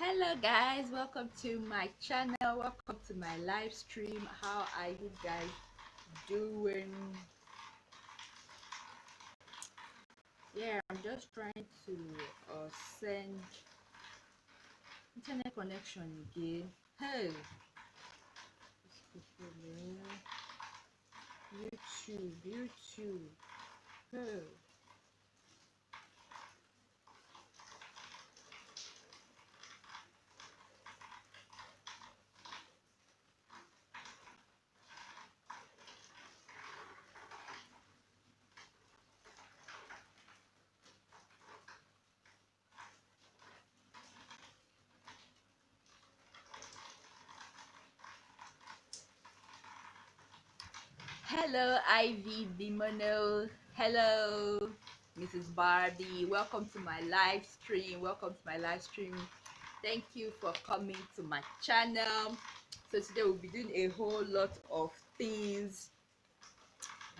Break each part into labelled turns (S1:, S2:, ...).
S1: Hello guys, welcome to my channel, welcome to my live stream. How are you guys doing? Yeah, I'm just trying to send internet connection again. Hey, YouTube. Hey. Hello, Ivy Bimono. Hello, Mrs. Barbie. Welcome to my live stream. Thank you for coming to my channel. So today we'll be doing a whole lot of things.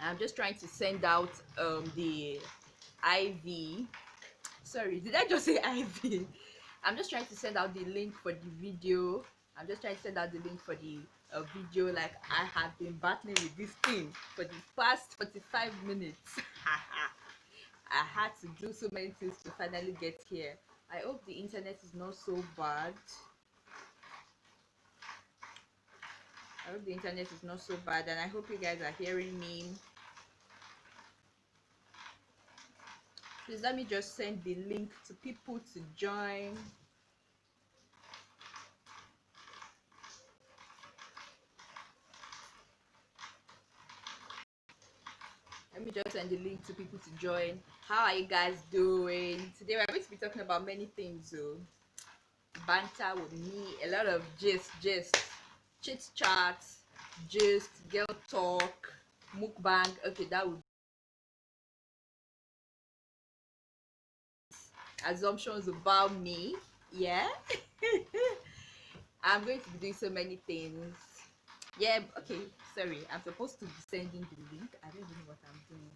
S1: I'm just trying to send out the IV. Sorry, did I just say IV? I'm just trying to send out the link for the video. Video. Like, I have been battling with this thing for the past 45 minutes. I had to do so many things to finally get here. I hope the internet is not so bad. And I hope you guys are hearing me. Please let me just send the link to people to join. How are you guys doing? Today we're going to be talking about many things. Banter with me, a lot of gist, chit chat, gist, girl talk, mukbang. Okay, that would assumptions about me. Yeah. I'm going to be doing so many things. Yeah, okay, sorry, I'm supposed to be sending the link. I don't even know what I'm doing.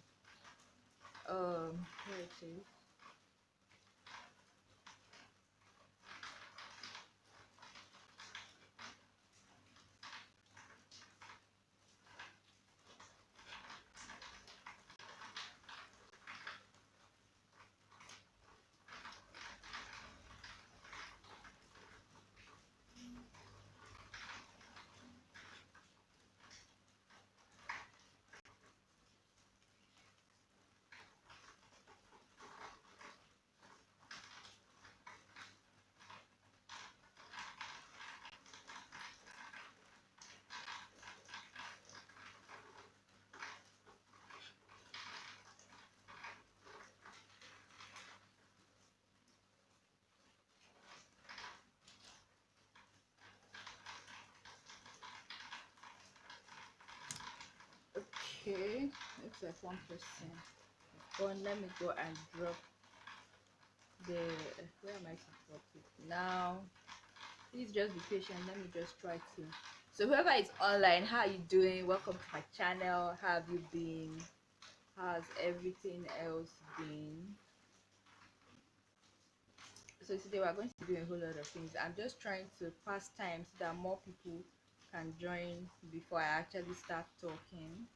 S1: Here it is. Okay, looks like 1%. Let me go and drop the where am I to drop it now? Please just be patient. Let me just try to. So whoever is online, how are you doing? Welcome to my channel. How have you been? How's everything else been? So today we're going to do a whole lot of things. I'm just trying to pass time so that more people can join before I actually start talking.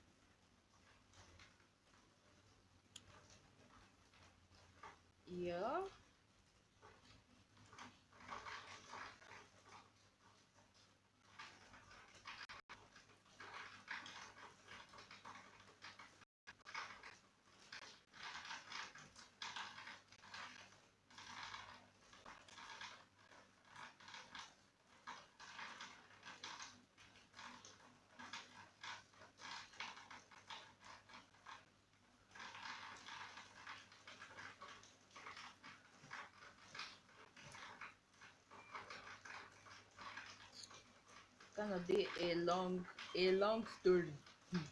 S1: Yeah. Gonna be a long story.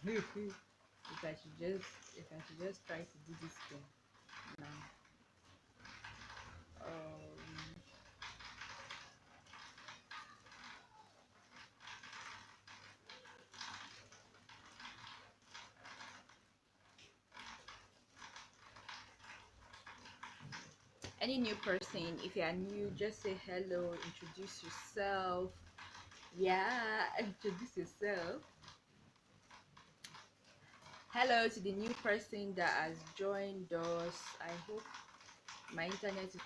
S1: if I should just try to do this thing now. Any new person, if you are new, just say hello, introduce yourself. Yeah, introduce yourself. Hello to the new person that has joined us. I hope my internet is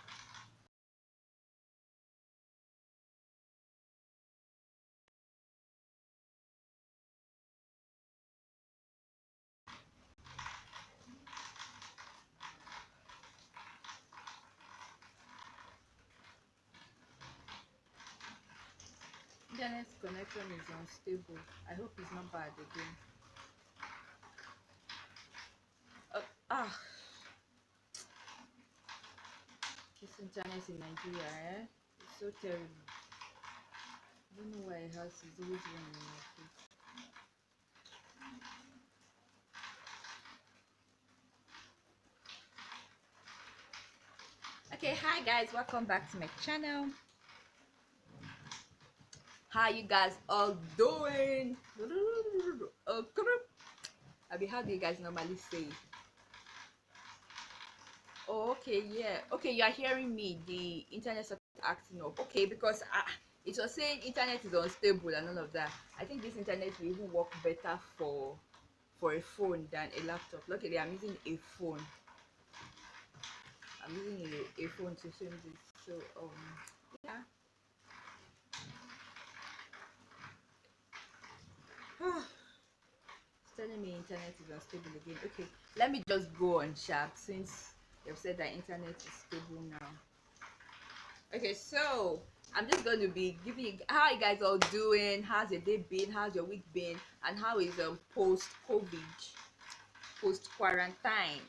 S1: internet connection is unstable. I hope it's not bad again. Uh, ah, this internet in Nigeria, it's so terrible. I don't know why it has is always running like this. Okay, hi guys, welcome back to my channel. How you guys all doing? How do you guys normally say? Oh, okay, yeah. Okay, you are hearing me. The internet started acting up. Okay, because it was saying internet is unstable and all of that. I think this internet will even work better for a phone than a laptop. Luckily, I'm using a phone. I'm using a phone to film this. So yeah. It's telling me internet is unstable again. Okay, let me just go on sharp since they've said that internet is stable now. Okay, so I'm just going to be giving you how you guys all doing, how's your day been, how's your week been, and how is post COVID, post quarantine,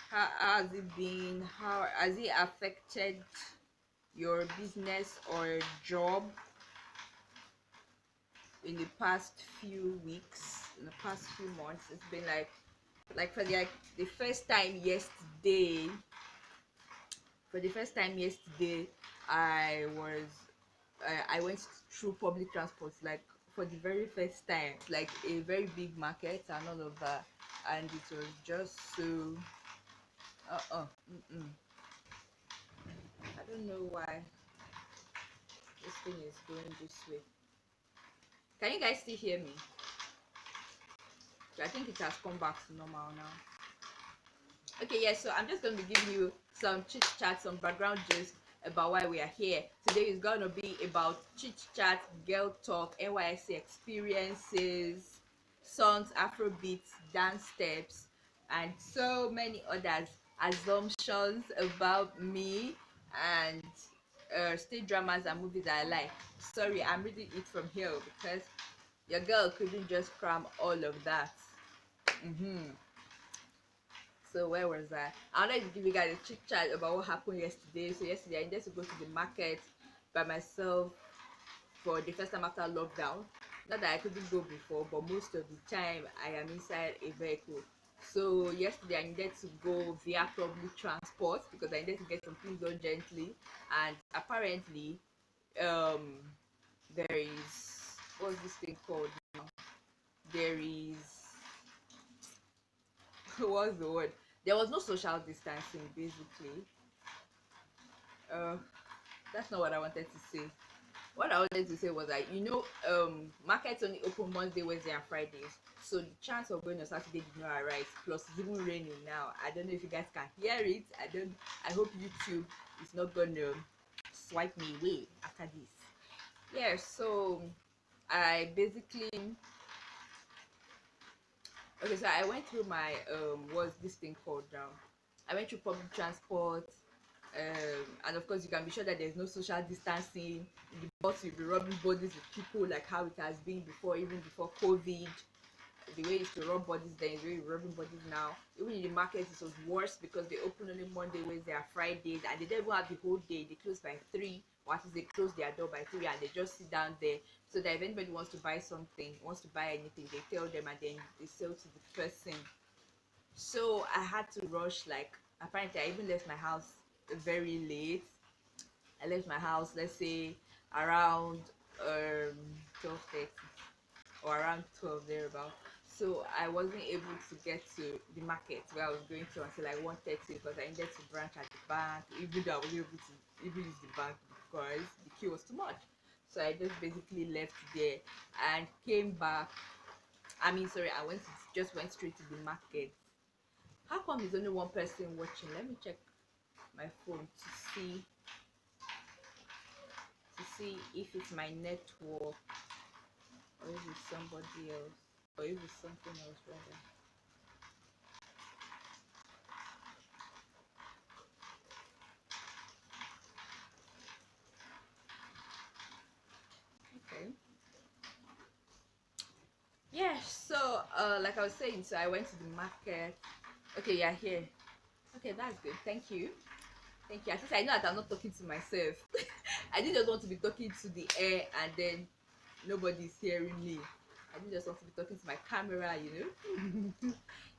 S1: how has it been, how has it affected your business or job in the past few weeks, in the past few months. It's been like for the first time yesterday. For the first time yesterday, I was I went through public transport, like for the very first time, like a very big market and all of that, and it was just so I don't know why this thing is going this way. Can you guys still hear me? I think it has come back to normal now. Okay, yeah, so I'm just going to be giving you some chit chat, some background gist about why we are here. Today is going to be about chit chat, girl talk, NYSC experiences, songs, Afrobeats, dance steps, and so many others assumptions about me and stage dramas and movies I like. Sorry, I'm reading it from here because your girl couldn't just cram all of that. So where was that? I wanted to give you guys a chit chat about what happened yesterday. So yesterday I needed to go to the market by myself for the first time after lockdown. Not that I couldn't go before, but most of the time I am inside a vehicle. So yesterday I needed to go via public transport because I needed to get some things urgently. And apparently, there is, what's this thing called now? There is what's the word? There was no social distancing basically. Uh, that's not what I wanted to say. What I wanted to say was that markets only open Monday, Wednesday, and Fridays. So the chance of going on Saturday did not arise. Plus, it's even raining now. I don't know if you guys can hear it. I hope YouTube is not gonna swipe me away after this. Yeah. So I basically okay. So I went through my what's this thing called now? I went through public transport, and of course you can be sure that there's no social distancing. The bus will be rubbing bodies with people like how it has been before, even before COVID. The way it's to rub bodies then is really rubbing bodies now. Even in the market it was worse because they open only Monday, Wednesday, and Fridays, and they don't even have the whole day. They close by 3, or at least they close their door by 3, and they just sit down there. So that if anybody wants to buy something, wants to buy anything, they tell them and then they sell to the person. So I had to rush. Like apparently I even left my house very late. I left my house, let's say around 12:30 or around 12 thereabout. so I wasn't able to get to the market where I was going to until like 1:30 because I needed to branch at the bank, even though I wasn't able to even use the bank because the queue was too much. So I just basically left there and came back. I mean, sorry, I just went straight to the market. How come there's only one person watching? Let me check my phone to see if it's my network or if it's somebody else or if it's something else rather. Okay. Yeah, so like I was saying, so I went to the market. Okay, you're here. Okay, that's good. Thank you. Thank you. At least I know that I'm not talking to myself. I didn't just want to be talking to the air and then nobody's hearing me. I didn't just want to be talking to my camera,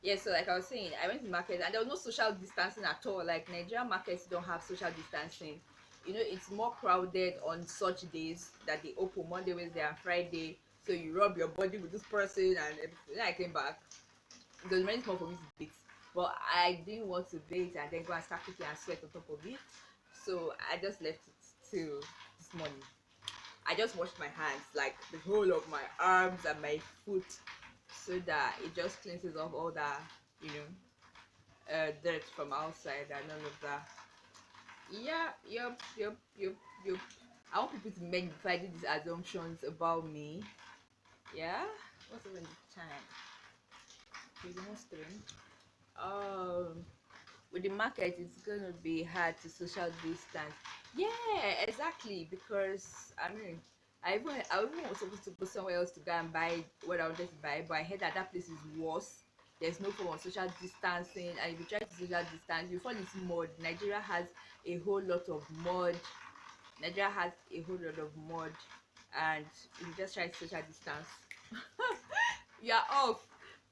S1: Yeah, so like I was saying, I went to the market and there was no social distancing at all. Like Nigerian markets don't have social distancing. It's more crowded on such days that they open Monday, Wednesday, and Friday. So you rub your body with this person and everything. Then I came back. It was very small for me to bathe, but I didn't want to bathe and then go and start cooking and sweat on top of it. So I just left it till this morning. I just washed my hands, like the whole of my arms and my foot, so that it just cleanses off all that, dirt from outside and all of that. Yeah, yep. I want people to magnify these assumptions about me. Yeah, what's even the time? It's almost 3. Um, with the market, it's gonna be hard to social distance. Yeah, exactly. Because I mean, I even was supposed to go somewhere else to go and buy what I wanted to buy, but I heard that place is worse. There's no form of social distancing, and if you try to social distance, you fall into mud. Nigeria has a whole lot of mud. Nigeria has a whole lot of mud, and if you just try to social distance, you're off.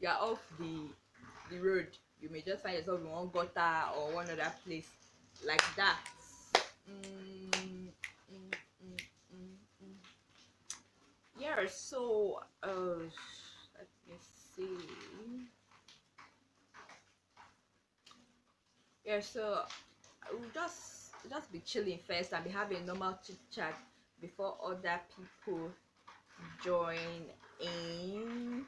S1: You're off the road. You may just find yourself in one gutter or one other place like that. mm, mm, mm, mm. Yeah, so let me see. Yeah, so we'll just be chilling first and be having a normal chit chat before other people join in.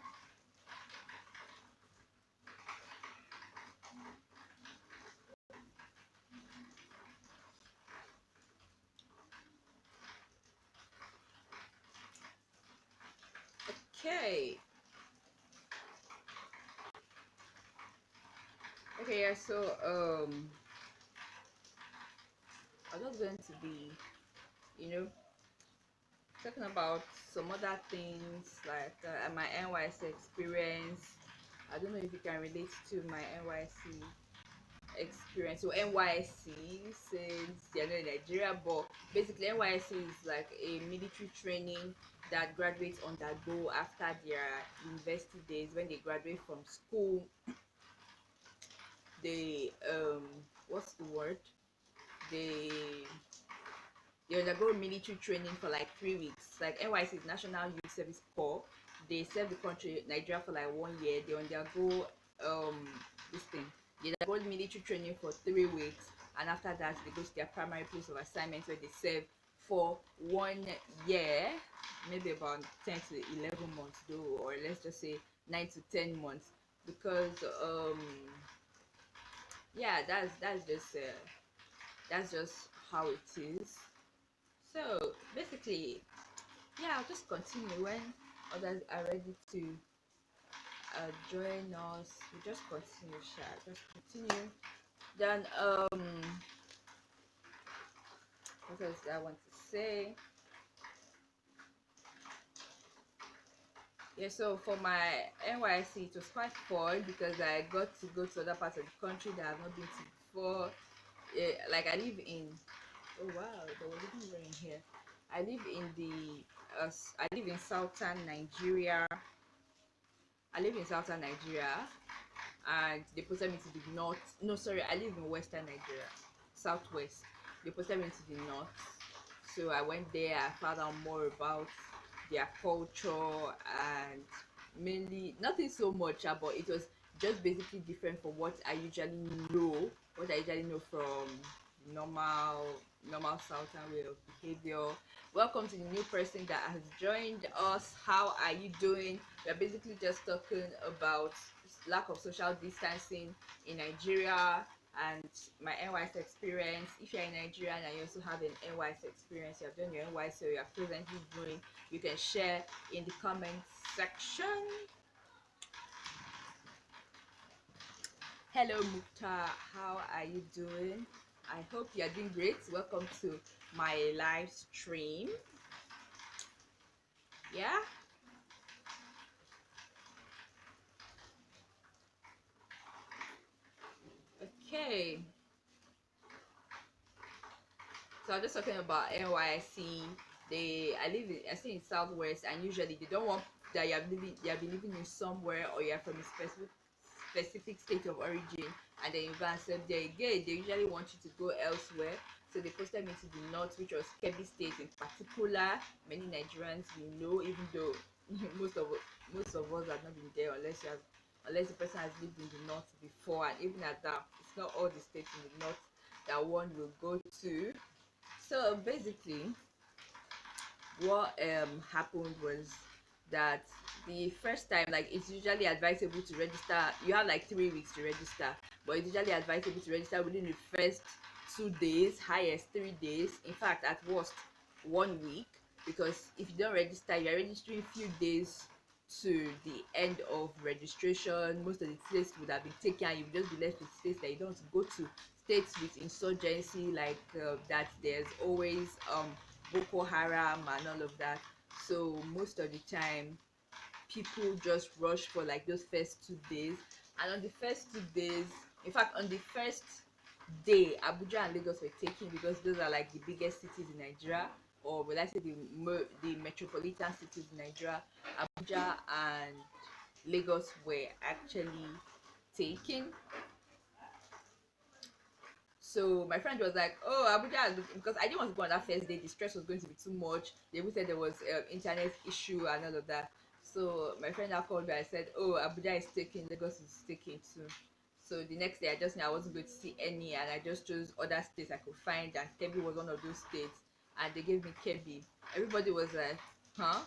S1: Okay. Okay, yeah, so I'm just going to be, you know, talking about some other things like my NYC experience. I don't know if you can relate to my NYC experience. So NYC, since you're not in Nigeria, but basically NYC is like a military training that graduates undergo after their university days. When they graduate from school, they what's the word? They they undergo military training for like 3 weeks. Like NYC is National Youth Service Corps. They serve the country Nigeria for like 1 year. They undergo this thing. They undergo military training for 3 weeks, and after that they go to their primary place of assignment where they serve for 1 year, maybe about 10 to 11 months though, or let's just say 9 to 10 months, because yeah, that's just how it is. So basically, yeah, I'll just continue when others are ready to join us. We just continue, just continue. Then what else do I want to say? Yeah, so for my NYC, it was quite fun because I got to go to other parts of the country that I've not been to before. Yeah, like I live in, oh wow, there was even rain here. I live in I live in southern Nigeria. I live in southern Nigeria, and they posted me to the north. No, sorry, I live in western Nigeria, southwest. They posted me to the north, so I went there. I found out more about their culture and mainly nothing so much, but it was just basically different from what I usually know, from normal southern way of behavior. Welcome to the new person that has joined us. How are you doing? We're basically just talking about lack of social distancing in Nigeria and my NYC experience. If you're in Nigeria and you also have an NYC experience, you have done your NYC or you are presently doing, you can share in the comment section. Hello Mukta, how are you doing? I hope you are doing great. Welcome to my live stream. Yeah. Okay. So I'm just talking about NYC. I stay in Southwest, and usually they don't want that you have been living in somewhere or you are from a specific state of origin, and then you go and serve there again. They usually want you to go elsewhere. So they posted me to the north, which was Kebbi State in particular. Many Nigerians we know, even though most of us have not been there unless the person has lived in the north before, and even at that, it's not all the states in the north that one will go to. So basically, what happened was that the first time, like, it's usually advisable to register. You have like 3 weeks to register, but it's usually advisable to register within the first 2 days, highest 3 days, in fact at worst 1 week, because if you don't register, you're registering few days to the end of registration. Most of the states would have been taken, and you would just be left with states that you don't want to go to, states with insurgency, like that there's always Boko Haram and all of that. So most of the time people just rush for like those first 2 days, and on the first 2 days, in fact on the first day, Abuja and Lagos were taken because those are like the biggest cities in Nigeria, or will I say the metropolitan cities in Nigeria. Abuja and Lagos were actually taken. So my friend was like, "Oh, Abuja has been," because I didn't want to go on that first day. The stress was going to be too much. They even said there was internet issue and all of that. So my friend now called me. I said, "Oh, Abuja is taking, Lagos is taking too." So the next day, I just knew I wasn't going to see any, and I just chose other states I could find, and Kebbi was one of those states, and they gave me Kebbi. Everybody was like, "Huh?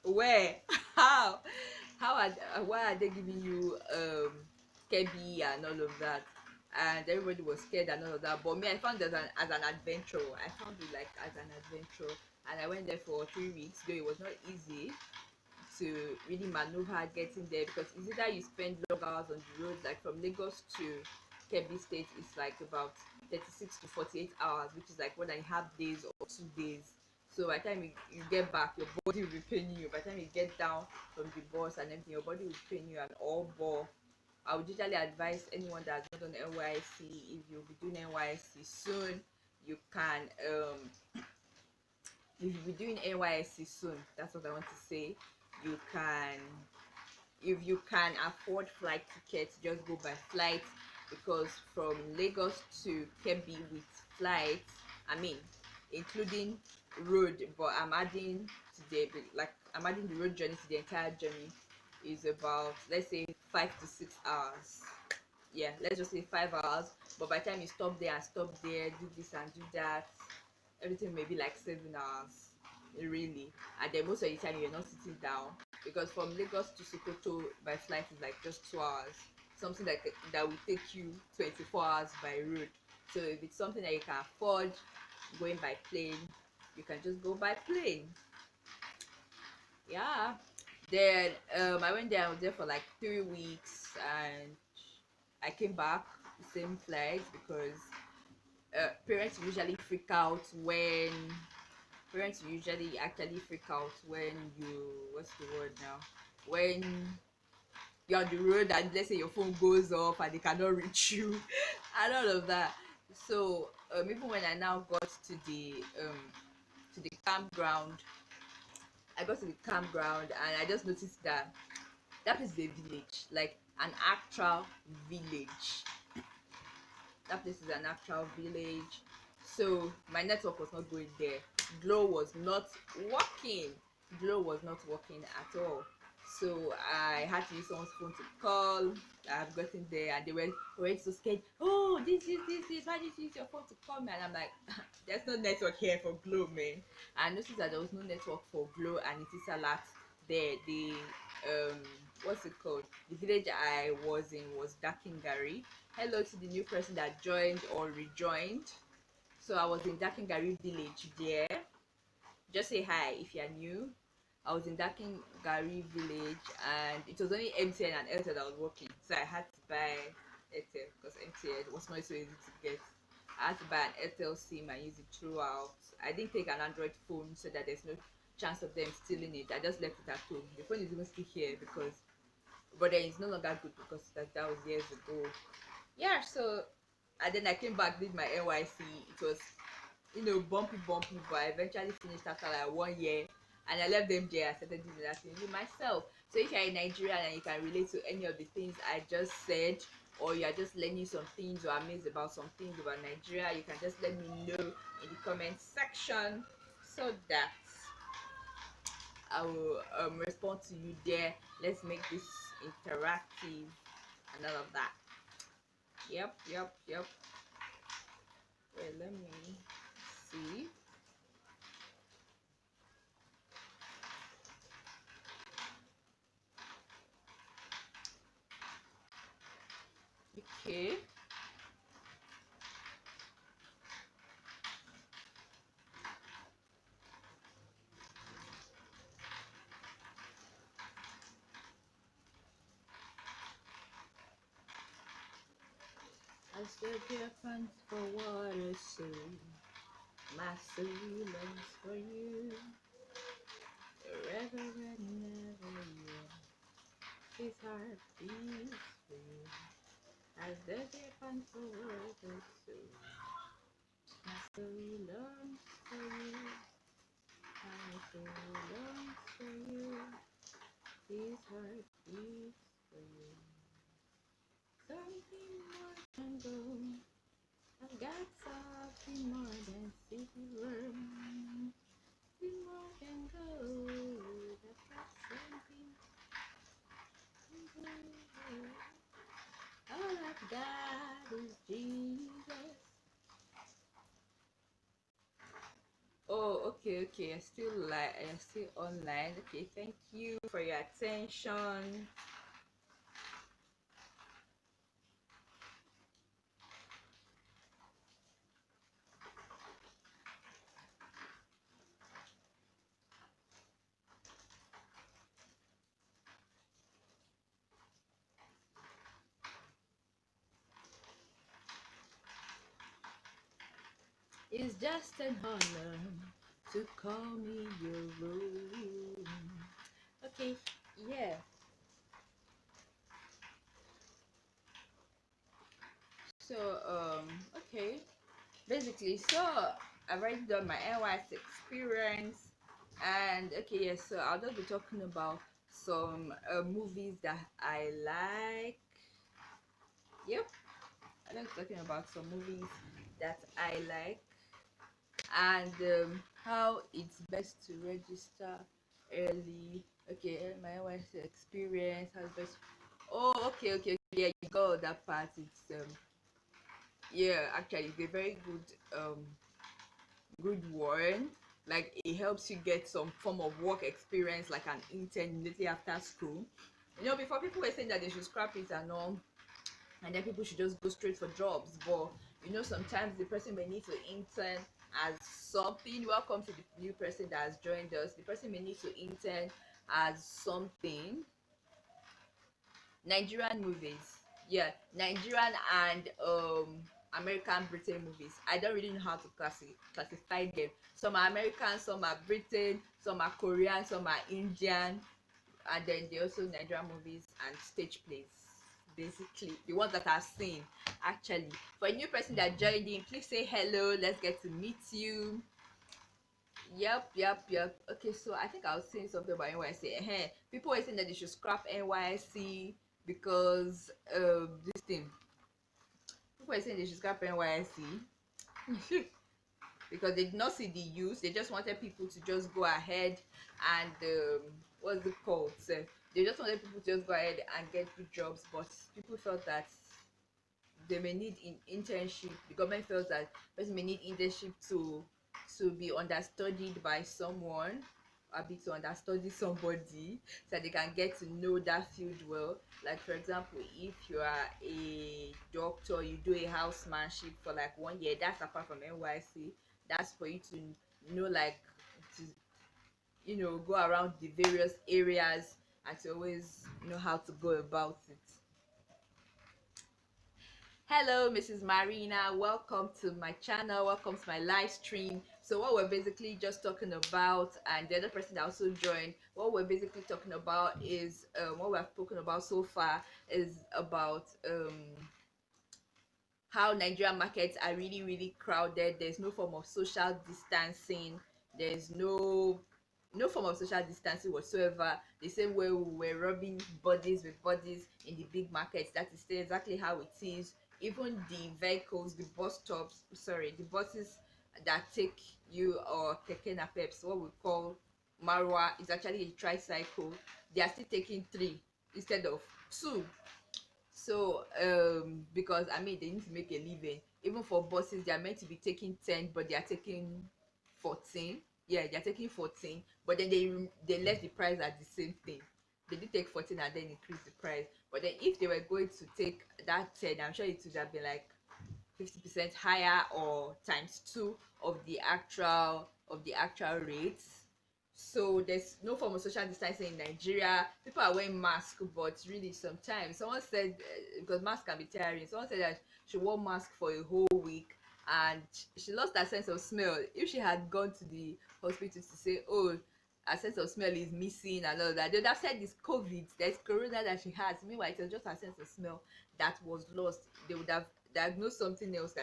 S1: Where? How? Why are they giving you Kebbi and all of that?" And everybody was scared and all of that. But me, I found it as an adventure. I found it like as an adventure, and I went there for 3 weeks. Though it was not easy to really maneuver getting there, because it's either you spend long hours on the road, like from Lagos to Kebbi State, it's like about 36 to 48 hours, which is like 1.5 days or 2 days. So by the time you get back, your body will be paining you. By the time you get down from the bus and everything, your body will pain you and all. But I would usually advise anyone that's not on NYC, if you'll be doing NYC soon, you can if you'll be doing NYC soon, that's what I want to say, you can, if you can afford flight tickets, just go by flight, because from Lagos to Kebbi with flights, I mean including road, but I'm adding the road journey to the entire journey, is about, let's say, 5 to 6 hours. Yeah, let's just say 5 hours. But by the time you stop there and stop there, do this and do that, everything may be like 7 hours, really. And then most of the time you're not sitting down, because from Lagos to Sokoto by flight is like just 2 hours, something like that will take you 24 hours by road. So if it's something that you can afford going by plane, you can just go by plane. Yeah. Then I went there. I was there for like 3 weeks, and I came back the same flight, because parents usually freak out when actually freak out when you, what's the word now, when you're on the road and let's say your phone goes off and they cannot reach you and all of that. So even when I now got to the campground, I got to the campground and I just noticed that that place is a village, like an actual village. That place is an actual village. So my network was not going there. Glow was not working. Glow was not working at all. So I had to use someone's phone to call. I've gotten there and they were already so scared. Oh, this. Why did you use your phone to call me? And I'm like, there's no network here for Glow, man. I noticed that there was no network for Glow and it is a lot there. The what's it called? The village I was in was Dakingari. Hello to the new person that joined or rejoined. So I was in Dakingari village there. Just say hi if you're new. I was in Dakingari village and it was only MTN and Airtel that was working. So I had to buy Airtel because MTN was not so easy to get. I had to buy an Airtel SIM and use it throughout. I didn't take an Android phone so that there's no chance of them stealing it. I just left it at home. The phone is even still here because, but then it's no longer good because that was years ago. Yeah, so and then I came back, did my NYC. It was bumpy, but I eventually finished after like 1 year. And I left them there. I started doing that thing myself. So if you're in Nigeria and you can relate to any of the things I just said, or you're just learning some things or amazed about some things about Nigeria, you can just let me know in the comment section so that I will respond to you there. Let's make this interactive and all of that. Yep. Wait, let me see. Okay. I still get funds for water, so my soul longs for you forever and never. His heart beats for you. I still get funds for water, so my soul longs for you. My soul longs for you. His heart beats for you. Something more than gold. I've got something more than silver, something more than gold. I've got something more than gold. All I've got is Jesus. Oh, okay. I'm still online. Okay, thank you for your attention. It's just an honor to call me your own. Okay, yeah. So, okay. Basically, so I've already done my NYC experience, and okay, yes. So I'll just be talking about some movies that I like. Yep, I'm just talking about some movies that I like, and how it's best to register early. Okay, my NYC experience, how it's best. Oh, okay. Yeah, you got that part. It's yeah, actually, it's a very good one. Like it helps you get some form of work experience, like an intern immediately after school. Before people were saying that they should scrap it and all, and then people should just go straight for jobs. But sometimes the person may need to intern as something. Welcome to the new person that has joined us. The person may need to intern as something. Nigerian movies, yeah, Nigerian and American Britain movies. I don't really know how to classify them. Some are American, some are Britain, some are Korean, some are Indian, and then they also Nigerian movies and stage plays. Basically, the ones that I've seen. Actually, for a new person that joined in, please say hello. Let's get to meet you. Yep. Okay, so I think I was saying something about NYC. People were saying that they should scrap NYC because this thing. People were saying they should scrap NYC because they did not see the use. They just wanted people to just go ahead and what's it called? they just wanted people to just go ahead and get good jobs, but people felt that they may need internship. The government feels that person may need internship to be understudied by someone, or be to understudy somebody, so they can get to know that field well. Like for example, if you are a doctor, you do a housemanship for like 1 year, that's apart from NYC. That's for you to know, like, to go around the various areas and to always know how to go about it. Hello, Mrs. Marina. Welcome to my channel. Welcome to my live stream. So what we're basically just talking about, and the other person that also joined, what we're basically talking about is what we've spoken about so far is about how Nigerian markets are really, really crowded. There's no form of social distancing. There's no form of social distancing whatsoever. The same way we were rubbing bodies with bodies in the big markets, that is still exactly how it is. Even the vehicles, the bus stops, sorry, the buses that take you, or keke napeps, what we call marwa, is actually a tricycle. They are still taking 3 instead of 2. So because I mean, they need to make a living. Even for buses, they are meant to be taking 10, but they are taking 14. Yeah, they are taking 14, but then they left the price at the same thing. They did take 14 and then increase the price. But then if they were going to take that 10, I'm sure it would have been like 50% higher, or times 2 of the actual rates. So there's no form of social distancing in Nigeria. People are wearing masks, but really sometimes someone said, because masks can be tiring, someone said that she wore mask for a whole week and she lost her sense of smell. If she had gone to the hospital to say, oh, her sense of smell is missing and all that, they would have said it's COVID, there's corona that she has. Meanwhile, it was just her sense of smell that was lost. They would have diagnosed something else,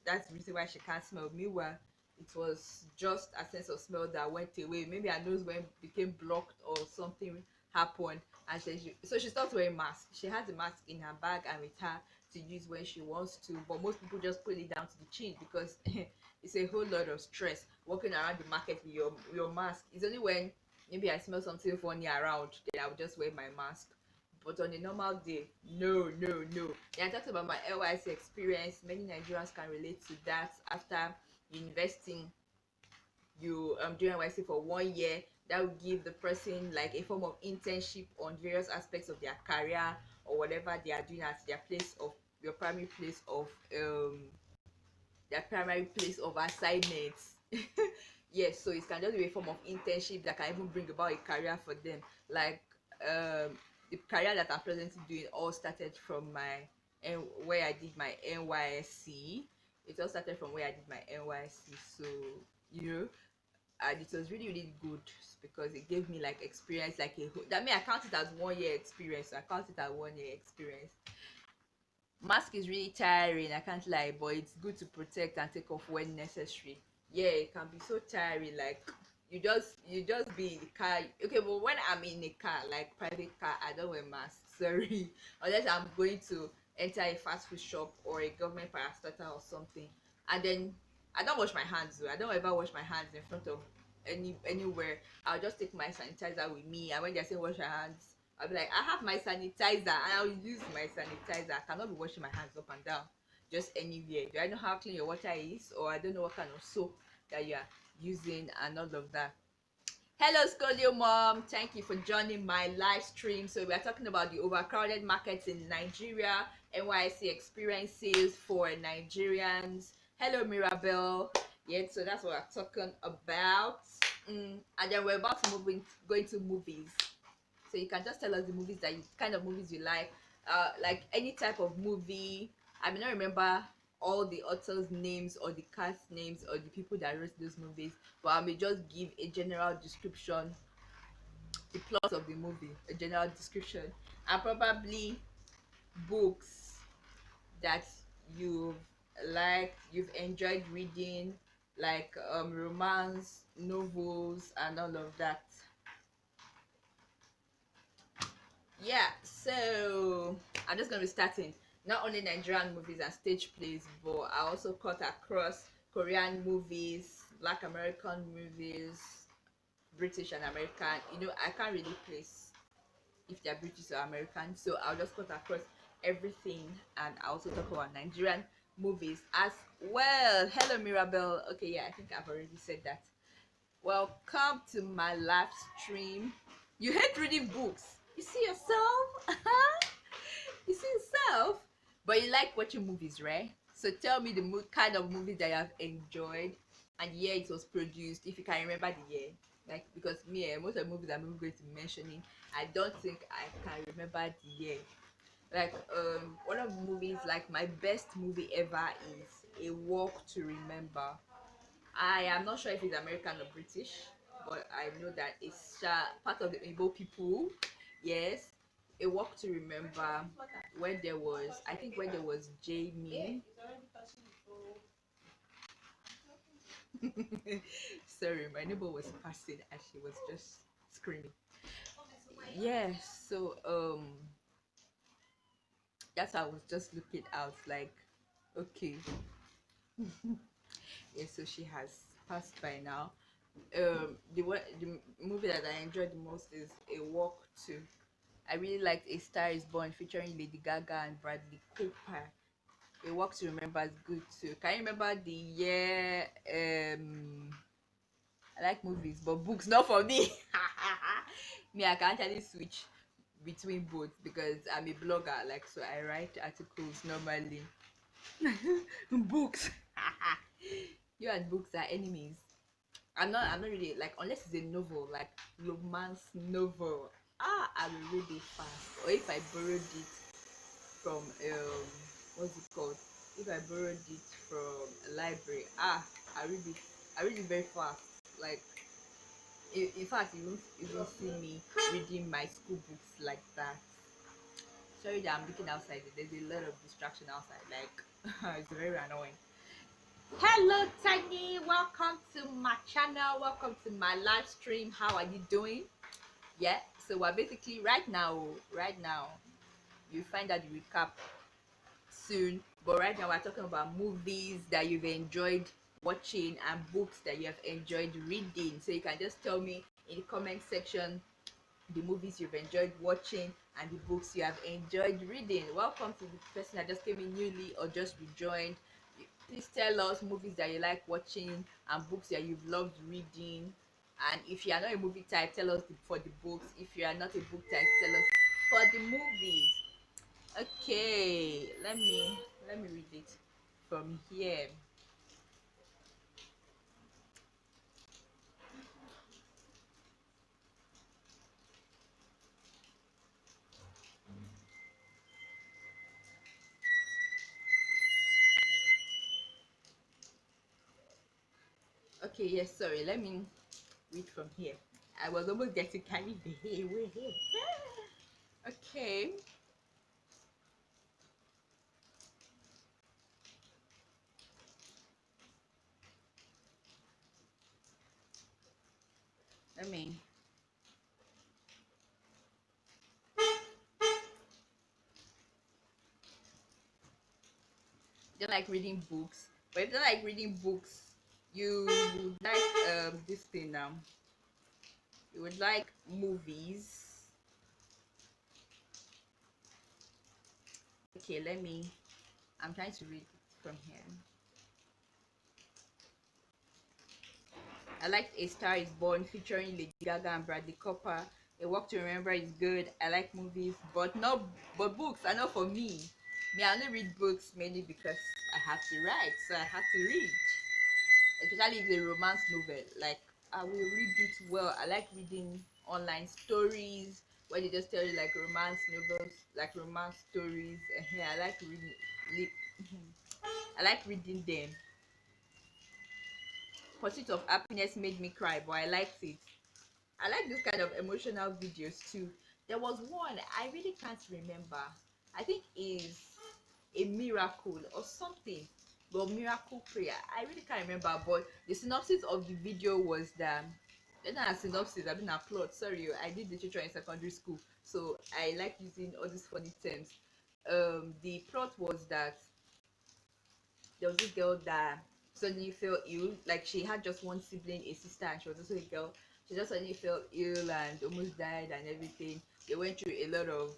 S1: that's the reason why she can't smell. Meanwhile, it was just a sense of smell that went away. Maybe her nose became blocked or something happened, and so she stopped wearing mask. She has a mask in her bag and with her to use when she wants to, but most people just put it down to the chin because it's a whole lot of stress walking around the market with your mask. It's only when maybe I smell something funny around, then I will just wear my mask. But on a normal day, no, no, no. Yeah, I talked about my NYC experience. Many Nigerians can relate to that. After investing, you do NYC for 1 year, that will give the person like a form of internship on various aspects of their career or whatever they are doing at their place of your primary place of assignments. Yes, so it can just be a form of internship that can even bring about a career for them. Like the career that I'm presently doing all started from where I did my NYSC. It all started from where I did my NYC. So and it was really, really good because it gave me like experience, like that mean I count it as 1 year experience. So I count it as 1 year experience. Mask is really tiring, I can't lie, but it's good to protect and take off when necessary. Yeah, it can be so tiring, like you just be in the car. Okay, but when I'm in a car, like private car, I don't wear mask. Sorry. Unless I'm going to enter a fast food shop or a government parastatal or something, and then I don't wash my hands though. I don't ever wash my hands in front of anywhere. I'll just take my sanitizer with me, and when they're saying wash your hands, I'll be like, I have my sanitizer and I'll use my sanitizer. I cannot be washing my hands up and down just anywhere. Do I know how clean your water is, or I don't know what kind of soap that you are using and all of that. Hello Scolio Mom, thank you for joining my live stream. So we are talking about the overcrowded markets in Nigeria, NYC experiences for Nigerians. Hello Mirabelle. Yeah, so that's what we're talking about. And then we're about to go into movies. So you can just tell us the movies kind of movies you like any type of movie. I may not remember all the authors' names or the cast names or the people that wrote those movies, but I may just give a general description, the plot of the movie, a general description, and probably books that you've you've enjoyed reading, like romance novels and all of that. Yeah, so I'm just gonna be starting not only Nigerian movies and stage plays, but I also cut across Korean movies, Black American movies, British and American. I can't really place if they're British or American. So I'll just cut across everything, and I also talk about Nigerian movies as well. Hello Mirabelle. Okay, yeah, I think I've already said that. Welcome to my live stream. You hate reading books. You see yourself? You see yourself? But you like watching movies, right? So tell me the kind of movies that you have enjoyed and the year it was produced, if you can remember the year. Like, because me, most of the movies I'm going to be mentioning, I don't think I can remember the year. Like, one of the movies, like my best movie ever is A Walk to Remember. I am not sure if it's American or British, but I know that it's part of the Igbo people. Yes, A Walk to Remember. When there was, I think when there was Jamie. Sorry, my neighbor was passing and she was just screaming. Yes, so that's how I was just looking out like, okay. Yeah, so she has passed by now. The movie that I enjoyed the most is A Walk to. I really liked A Star Is Born featuring Lady Gaga and Bradley Cooper. A Walk to Remember is good too. Can you remember the year? I like movies, but books not for me. Me, I can actually switch between both because I'm a blogger. Like, so I write articles normally. Books. You and books are enemies. I'm not really like, unless it's a novel, like romance novel. I will read it fast. Or if I borrowed it from what's it called? If I borrowed it from a library, I read it very fast. Like, in fact, you won't see me reading my school books like that. Sorry that I'm looking outside. There's a lot of distraction outside. Like, it's very annoying. Hello Tiny, welcome to my channel, welcome to my live stream. How are you doing? Yeah, so we're basically right now you find out the recap soon, but right now we're talking about movies that you've enjoyed watching and books that you have enjoyed reading. So you can just tell me in the comment section the movies you've enjoyed watching and the books you have enjoyed reading. Welcome to the person that just came in newly or just rejoined. Please tell us movies that you like watching and books that you've loved reading. And if you are not a movie type, tell us for the books. If you are not a book type, tell us for the movies. Okay, let me read it from here. Okay, yes, sorry, let me read from here. I was almost getting carried away. Okay. Let me. You don't like reading books, but if you don't like reading books, you would like this thing now. You would like movies. Okay, I'm trying to read from here. I liked A Star Is Born featuring Lady Gaga and Bradley Cooper. A Walk to Remember is good. I like movies, but books are not for me. I only read books mainly because I have to write, so I have to read. Especially if it's a romance novel. Like, I will read it well. I like reading online stories where they just tell you like romance novels, like romance stories. Yeah, I like reading. I like reading them. Pursuit of Happiness made me cry, but I liked it. I like this kind of emotional videos too. There was one I really can't remember. I think is a miracle or something. Well, miracle prayer. I really can't remember, but the synopsis of the video was that. Then a synopsis, I mean a plot. Sorry, I did literature in secondary school, so I like using all these funny terms. The plot was that there was this girl that suddenly fell ill. Like, she had just one sibling, a sister, and she was also a girl. She just suddenly fell ill and almost died and everything. they went through a lot of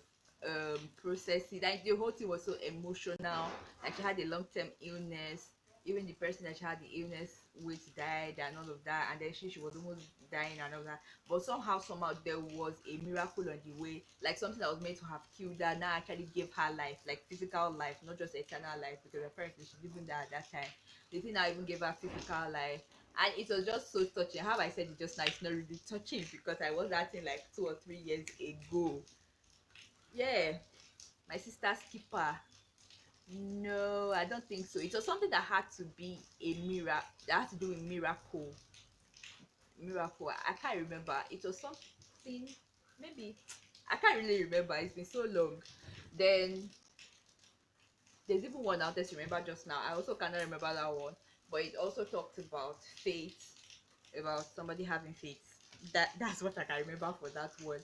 S1: processes. Like the whole thing was so emotional. Like she had a long-term illness. Even the person that she had the illness with died and all of that, and then she was almost dying and all that. But somehow there was a miracle on the way. Like something that was meant to have killed her now actually gave her life, like physical life, not just eternal life, because apparently she didn't die at that time. The thing now even gave her physical life. And it was just so touching. How I said it just now, it's not really touching because I was that thing like 2 or 3 years ago. Yeah, my sister's keeper. No, I don't think so. It was something that had to be a miracle. That had to do with miracle. Miracle. I can't remember. It was something. Maybe I can't really remember. It's been so long. Then there's even one out there to remember just now. I also cannot remember that one. But it also talked about faith, about somebody having faith. That's what I can remember for that one.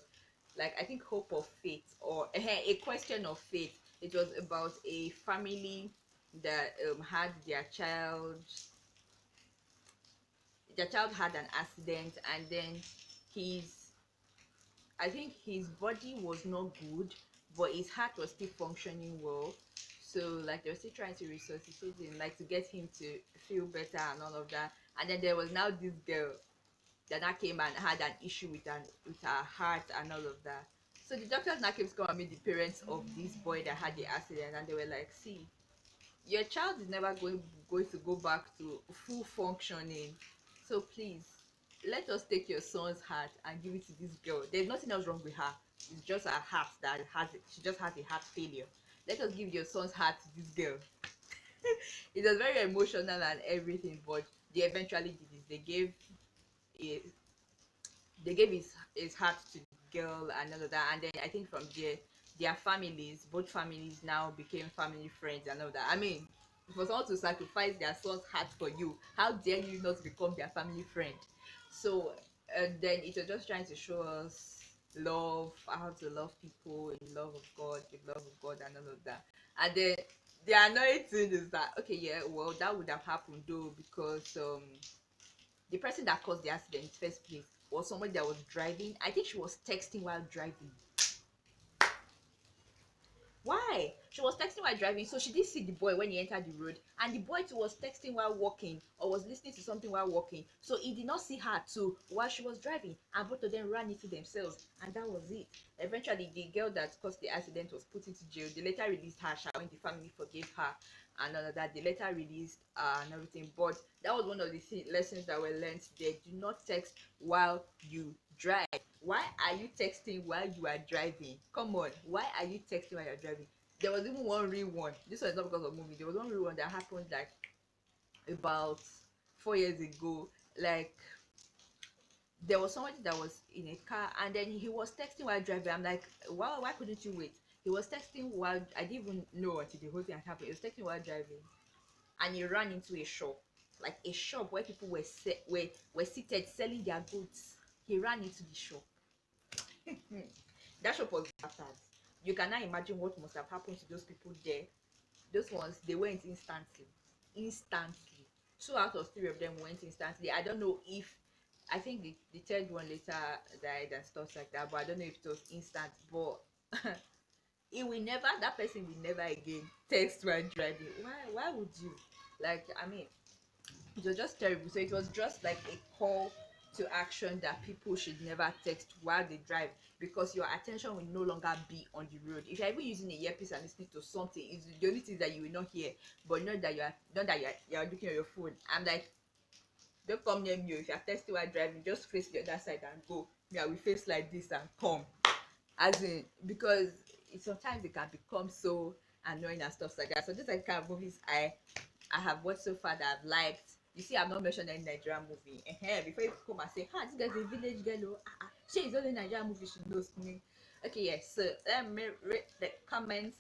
S1: Like I think hope of faith or a question of faith. It was about a family that had their child had an accident, and then his I think his body was not good, but his heart was still functioning well. So like they were still trying to resuscitate him, like to get him to feel better and all of that. And then there was now this girl that now came and had an issue with her heart and all of that. So the doctors now came to come and meet the parents of this boy that had the accident, and they were like, "See, your child is never going to go back to full functioning. So please, let us take your son's heart and give it to this girl. There's nothing else wrong with her. It's just her heart that has it. She just has a heart failure. Let us give your son's heart to this girl." It was very emotional and everything, but they eventually did this. A they gave his heart to the girl and all of that, and then I think from there their families, both families now became family friends and all that. I mean, for someone to sacrifice their son's heart for you, how dare you not become their family friend? So then it was just trying to show us love, how to love people in love of God, with love of God and all of that. And then the annoying thing is that, okay, yeah, well, that would have happened though, because the person that caused the accident in the first place was somebody that was driving. I think she was texting while driving. Why? She was texting while driving, so she didn't see the boy when he entered the road, and the boy too was texting while walking or was listening to something while walking. So he did not see her too while she was driving, and both of them ran into themselves, and that was it. Eventually, the girl that caused the accident was put into jail. They later released her when the family forgave her and all of that. They later released and everything. But that was one of the lessons that were learned there. Do not text while you drive. Why are you texting while you are driving? Come on, why are you texting while you're driving? There was even one real one. This was not because of movie. There was one real one that happened like about 4 years ago. Like there was somebody that was in a car, and then he was texting while driving. I'm like, why couldn't you wait? He was texting while I didn't even know until the whole thing had happened. He was texting while driving, and he ran into a shop, like a shop where people were seated selling their goods. He ran into the shop. That shop was battered. You can now imagine what must have happened to those people there. Those ones, they went instantly. Instantly. Two out of three of them went instantly. I don't know if, I think the third one later died and stuff like that, but I don't know if it was instant. But it will never, that person will never again text while driving. Why would you? Like, I mean, it was just terrible. So it was just like a call to action that people should never text while they drive, because your attention will no longer be on the road. If you're even using a earpiece and listening to something, it's the only thing that you will not hear, but not that you're looking at your phone. I'm like, don't come near me. If you're texting while driving, just face the other side and go. Me, I will face like this and come. As in, because sometimes it can become so annoying and stuff like that. So these are the kind of movies I have watched so far that I've liked. You see, I've not mentioned any Nigerian movie. Before you come and say, this guy's a village girl. She is only Nigerian movie, she knows me. Okay, yes. So let me read the comments.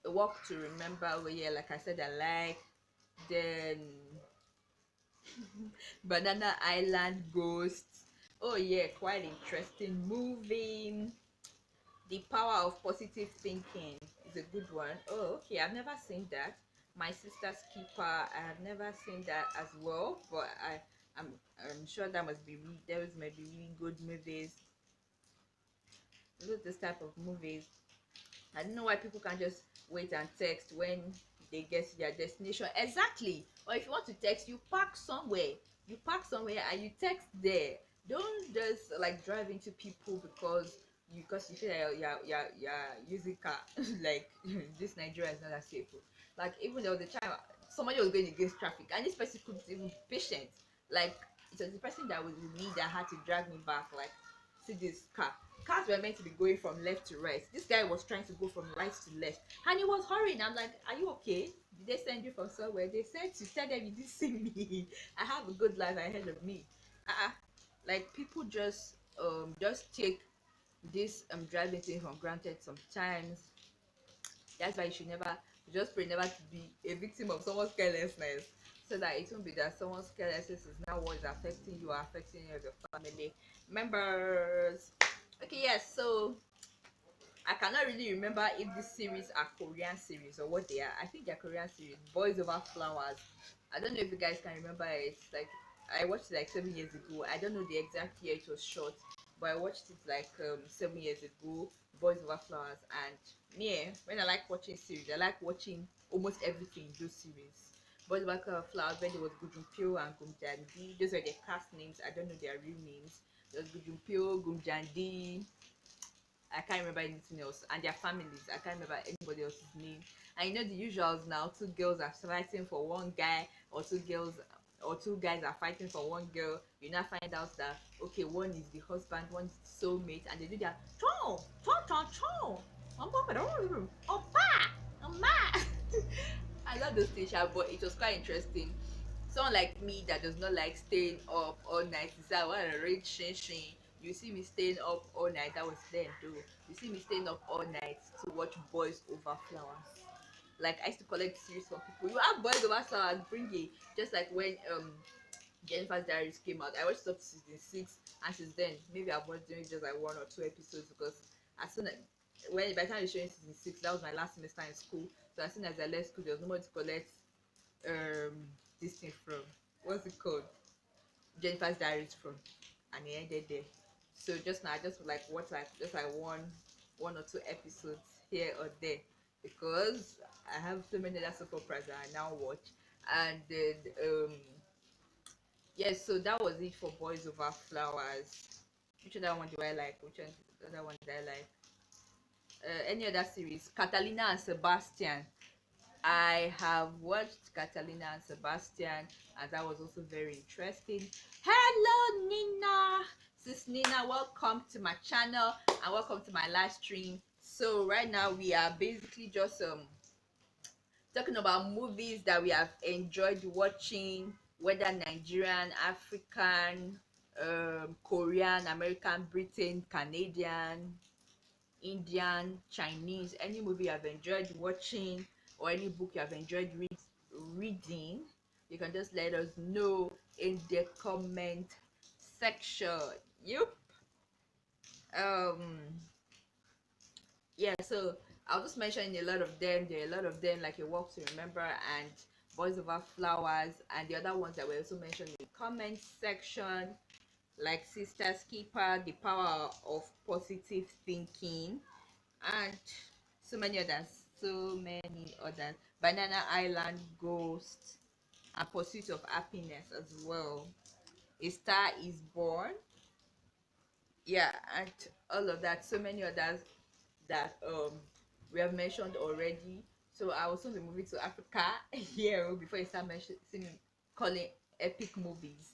S1: A Walk to Remember. Well, yeah, like I said, I like. Then Banana Island Ghosts. Oh yeah, quite interesting movie. The Power of Positive Thinking is a good one. Oh, okay, I've never seen that. My Sister's Keeper, I have never seen that as well, but I'm sure that must be those might be really good movies. look this type of movies. I don't know why people can't just wait and text when they get to their destination. Exactly. Or if you want to text, you park somewhere. You park somewhere and you text there. Don't just like drive into people because you feel like you're using car. Like this Nigeria is not that safe. Like even there was a time somebody was going against traffic and this person couldn't even be patient. Like it was the person that was with me that had to drag me back. Like see this car. Cars were meant to be going from left to right. This guy was trying to go from right to left and he was hurrying. I'm like, are you okay? Did they send you from somewhere? They said to tell them you didn't see me. I have a good life ahead of me. Like people just take this driving thing for granted sometimes. That's why you should never, just pray never to be a victim of someone's carelessness, so that it won't be that someone's carelessness is now what is affecting you or affecting any of your family members. Okay, yes, so I cannot really remember if this series are Korean series or what they are. I think they're Korean series. Boys Over Flowers. I don't know if you guys can remember it. Like I watched it like 7 years ago. I don't know the exact year it was shot, but I watched it like 7 years ago. Boys Over Flowers. And yeah, when I like watching series, I like watching almost everything in those series. Boys Over Flowers, when there was Gujumpyo and Gumjandi. Those are their cast names. I don't know their real names. There was Gujumpyo, Gumjandi, I can't remember anything else, and their families. I can't remember anybody else's name. And you know the usuals now. Two girls are fighting for one guy, or two guys are fighting for one girl. You now find out that okay, one is the husband, one is the soulmate, and they do that. Chon, chon, chon, chon. Opa, oma. I love those things, but it was quite interesting. Someone like me that does not like staying up all night, is that what a rich shin. You see me staying up all night, that was then too. You see me staying up all night to watch Boys Over Flowers. Like I used to collect series from people. You have Boys Over Flowers, bring it. Just like when Jennifer's Diaries came out, I watched up to season 6, and since then maybe I've watched only just like 1 or 2 episodes, because as soon as when by the time they showing season 6, that was my last semester in school. So as soon as I left school, there was no more to collect this thing from, what's it called, Jennifer's Diaries from, and it ended there. So just now I just like watch like just like one or 2 episodes here or there, because I have so many other soap operas that I now watch. And then yes, so that was it for Boys Over Flowers. Which other one do I like? Which other one did I like? Any other series? Catalina and Sebastian. I have watched Catalina and Sebastian, and that was also very interesting. Hello, Nina. Sis Nina, welcome to my channel and welcome to my live stream. So right now we are basically just talking about movies that we have enjoyed watching, whether Nigerian, African, Korean, American, Britain, Canadian, Indian, Chinese, any movie you have enjoyed watching, or any book you have enjoyed reading, you can just let us know in the comment section. Yep. Um yeah, so I'll just mention a lot of them. There are a lot of them, like A Walk to Remember and Boys Over Flowers, and the other ones that were also mentioned in the comment section, like Sister's Keeper, The Power of Positive Thinking, and so many others. Banana Island, Ghost, and Pursuit of Happiness as well. A Star is Born. Yeah, and all of that. So many others that we have mentioned already. So I will soon be moving to Africa here before you start mentioning, calling epic movies.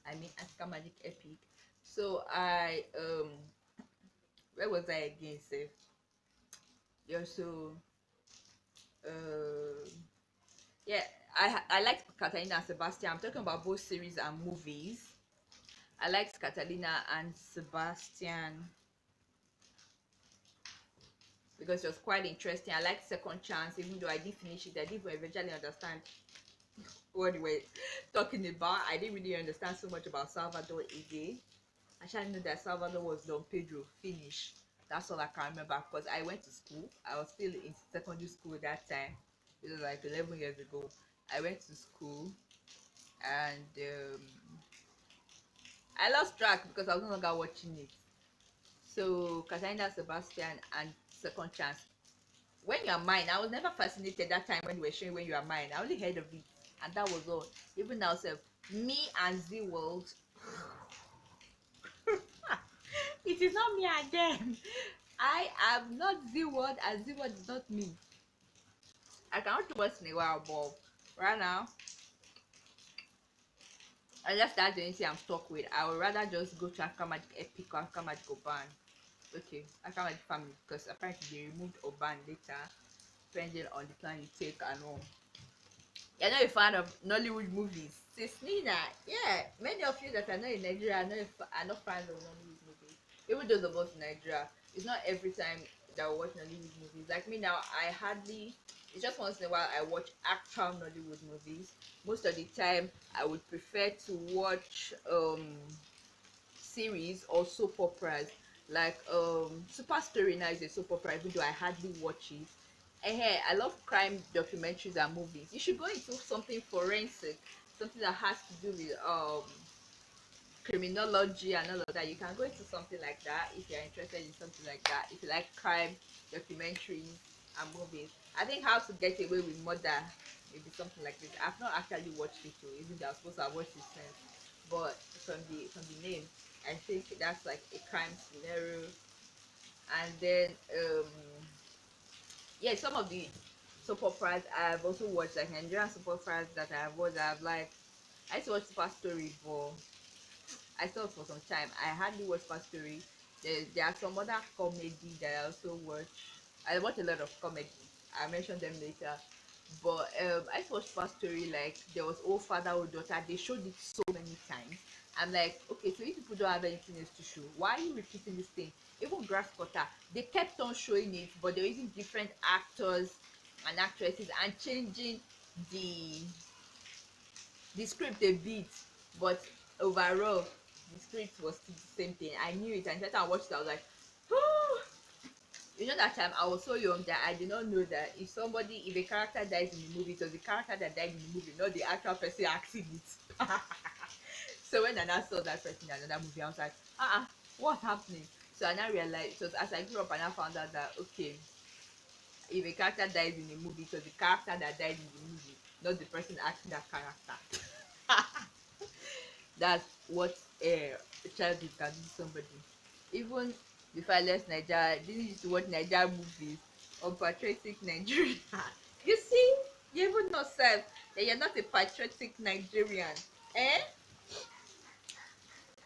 S1: I mean Africa Magic Epic. So I where was I again, safe? Yeah, so uh yeah, I liked Catalina and Sebastian. I'm talking about both series and movies. I liked Catalina and Sebastian because it was quite interesting. I liked Second Chance, even though I didn't finish it. I didn't eventually understand what they were talking about. I didn't really understand so much about Salvador Ide. I should know that Salvador was Don Pedro. Finish. That's all I can remember, because I went to school. I was still in secondary school that time. It was like 11 years ago. I went to school, and I lost track because I was no longer watching it. So Cassandra Sebastian and Second Chance. When You Are Mine, I was never fascinated that time when we were showing When You Are Mine. I only heard of it, and that was all. Even now, self, me and Z World, it is not me and them. I am not Z World, and Z World is not me. I cannot do once in a while, but right now, unless that's the only thing I'm stuck with, I would rather just go to Akamaji Epic or Akamaji Oban. Okay, Akamaji family, because apparently they removed Oban later, depending on the plan you take and all. You're not a fan of Nollywood movies. Sis Nina, yeah, many of you that are not in Nigeria are not fans of Nollywood movies. Even those of us in Nigeria, it's not every time that we watch Nollywood movies. Like me now, it's just once in a while I watch actual Nollywood movies. Most of the time, I would prefer to watch series or soap operas. Like Super Story now is a soap opera, even though I hardly watch it. And hey, I love crime documentaries and movies. You should go into something forensic, something that has to do with criminology and all of that. You can go into something like that if you're interested in something like that. If you like crime documentaries and movies, I think How to Get Away with Murder, maybe something like this. I've not actually watched it, though, even though I'm supposed to have watched it since. But from the name, I think that's like a crime scenario. And then yeah, some of the soap operas I've also watched, like Nigerian soap operas that I've watched, I've like I used to watch Super Story, but I stopped for some time. I hardly watch Super Story. There are some other comedy that I also watch. I watch a lot of comedy. I mention them later. But I used to watch Super Story, like there was Old Father, Old Daughter. They showed it so many times. I'm like, okay, so you people don't have anything else to show. Why are you repeating this thing? Even Grass Cutter, they kept on showing it, but they're using different actors and actresses and changing the the script a bit, but overall the script was still the same thing. I knew it, and the time I watched it I was like, oh. You know, that time I was so young that I did not know that if a character dies in the movie, it was the character that died in the movie, not the actual person acting it. So when I now saw that person in another movie, I was like, what's happening? So I now realized, it was as I grew up and I found out that, okay, if a character dies in a movie, it was the character that died in the movie, not the person acting that character. That's what a childhood can do to somebody. Even before I left Nigeria, I didn't used to watch Nigeria movies or patriotic Nigeria. You see, you even know self that you're not a patriotic Nigerian. Eh?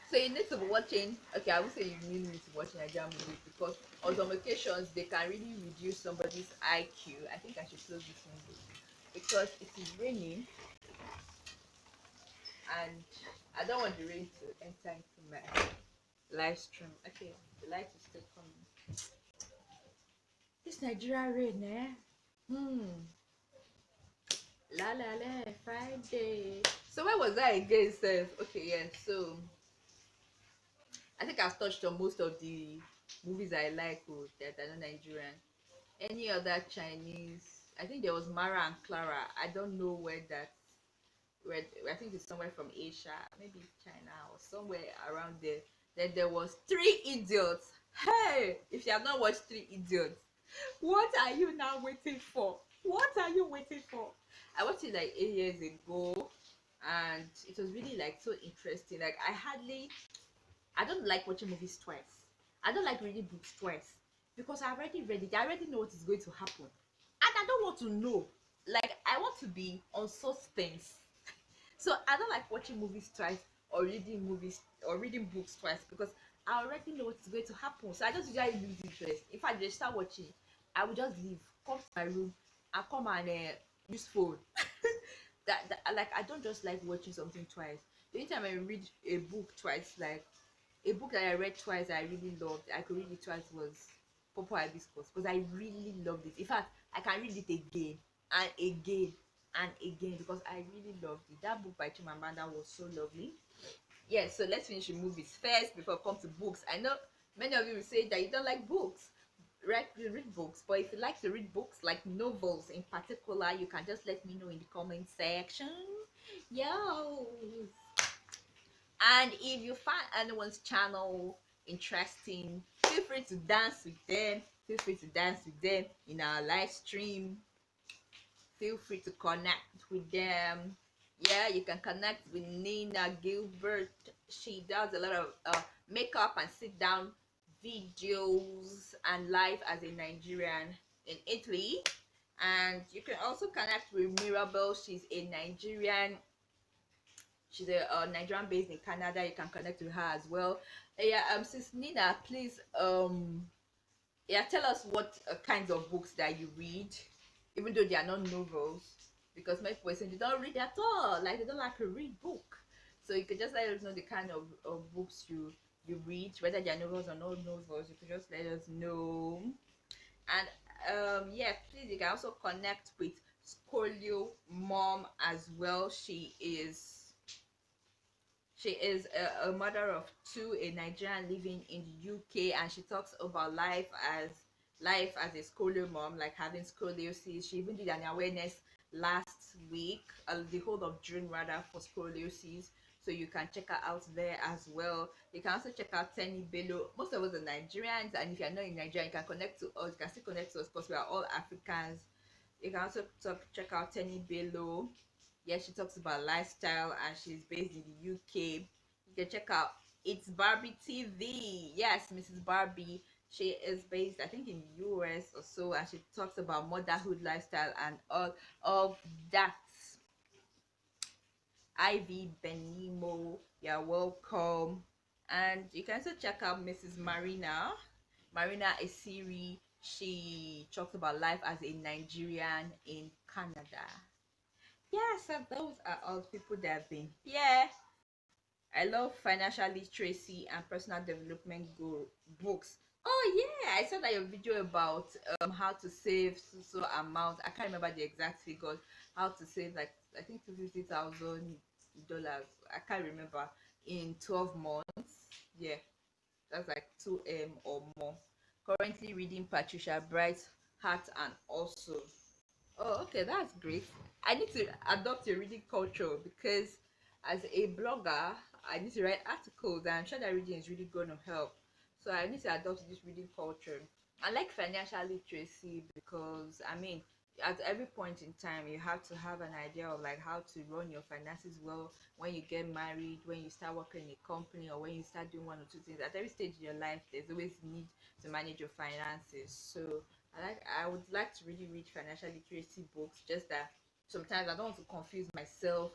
S1: So you need to be watching. Okay, I would say you really need to watch Nigerian movies because on some occasions they can really reduce somebody's IQ. I think I should close this window because it is raining and I don't want the rain to enter into my live stream. Okay, the light is still coming. This Nigeria rain, eh? La la la, Friday. So where was I again, sir? Okay, yeah. So I think I've touched on most of the movies I like that are not Nigerian. Any other Chinese? I think there was Mara and Clara. I don't know where I think it's somewhere from Asia, maybe China or somewhere around there. Then there was Three Idiots. Hey, if you have not watched Three Idiots, what are you now waiting for? What are you waiting for? I watched it like 8 years ago, and it was really like so interesting. Like I don't like watching movies twice. I don't like reading books twice because I already read it. I already know what is going to happen, and I don't want to know. Like I want to be on suspense. So I don't like watching movies twice or reading books twice because I already know what's going to happen. So I just usually lose interest. If I just start watching, I will just leave, come to my room, and come and use phone. That like I don't just like watching something twice. The only time I read a book twice, like a book that I read twice, I really loved. I could read it twice was Popo Hibiscus because I really loved it. In fact, I can read it again and again and again because I really loved it. That book by Chimamanda was so lovely. Yeah, so let's finish the movies first before I come to books. I know many of you will say that you don't like books. Right, you read books, but if you like to read books, like novels in particular, you can just let me know in the comment section. Yo. And if you find anyone's channel interesting, feel feel free to dance with them. Feel free to dance with them in our live stream. Feel free to connect with them. Yeah, you can connect with Nina Gilbert. She does a lot of makeup and sit down videos and life as a Nigerian in Italy. And you can also connect with Mirabel. She's a Nigerian. She's a Nigerian based in Canada. You can connect with her as well. Yeah, sis Nina, please yeah, tell us what kinds of books that you read, even though they are not novels, because my people say they don't read at all, like they don't like to read book. So you could just let us know the kind of books you read, whether they are novels or not novels. You could just let us know. And yeah, please, you can also connect with Scolio Mom as well. She is a mother of two, a Nigerian living in the UK, and she talks about life as a scolio mom, like having scoliosis. She even did an awareness last week, the whole of June rather, for scoliosis. So you can check her out there as well. You can also check out Tenny Bello. Most of us are Nigerians, and if you're not in Nigeria, you can connect to us. You can still connect to us because we are all Africans. You can also check out Tenny Bello. Yeah, she talks about lifestyle and she's based in the UK. You can check out It's Barbie TV. Yes, Mrs. Barbie. She is based, I think, in the US or so, and she talks about motherhood lifestyle and all of that. Ivy Benimo, you're welcome. And you can also check out Mrs. Marina. Marina is Siri. She talks about life as a Nigerian in Canada. Yeah, so those are all people that have been here. I love financial literacy and personal development books. Oh yeah, I saw that your video about how to save so amount. I can't remember the exact figures. How to save, like, I think $50,000. I can't remember, in 12 months. Yeah, that's like 2M or more. Currently reading Patricia Bright's Heart and Also. Oh, okay, that's great. I need to adopt your reading culture because as a blogger, I need to write articles, and I'm sure that reading is really going to help. So I need to adopt this reading culture. I like financial literacy because, I mean, at every point in time, you have to have an idea of like how to run your finances well when you get married, when you start working in a company, or when you start doing one or two things. At every stage in your life, there's always need to manage your finances. So I would like to really read financial literacy books, just that sometimes I don't want to confuse myself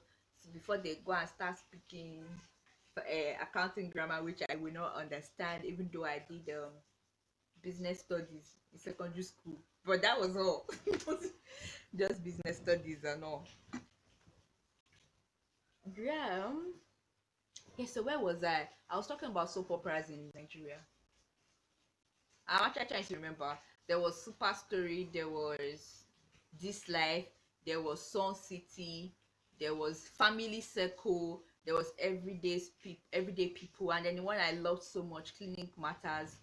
S1: before they go and start speaking accounting grammar, which I will not understand, even though I did business studies in secondary school. But that was all. Just business studies and all. Yeah. Yeah, so where was I? I was talking about soap operas in Nigeria. I'm actually trying to remember. There was Super Story, there was This Life, there was Sun City, there was Family Circle, there was Everyday People, and then the one I loved so much, Clinic Matters.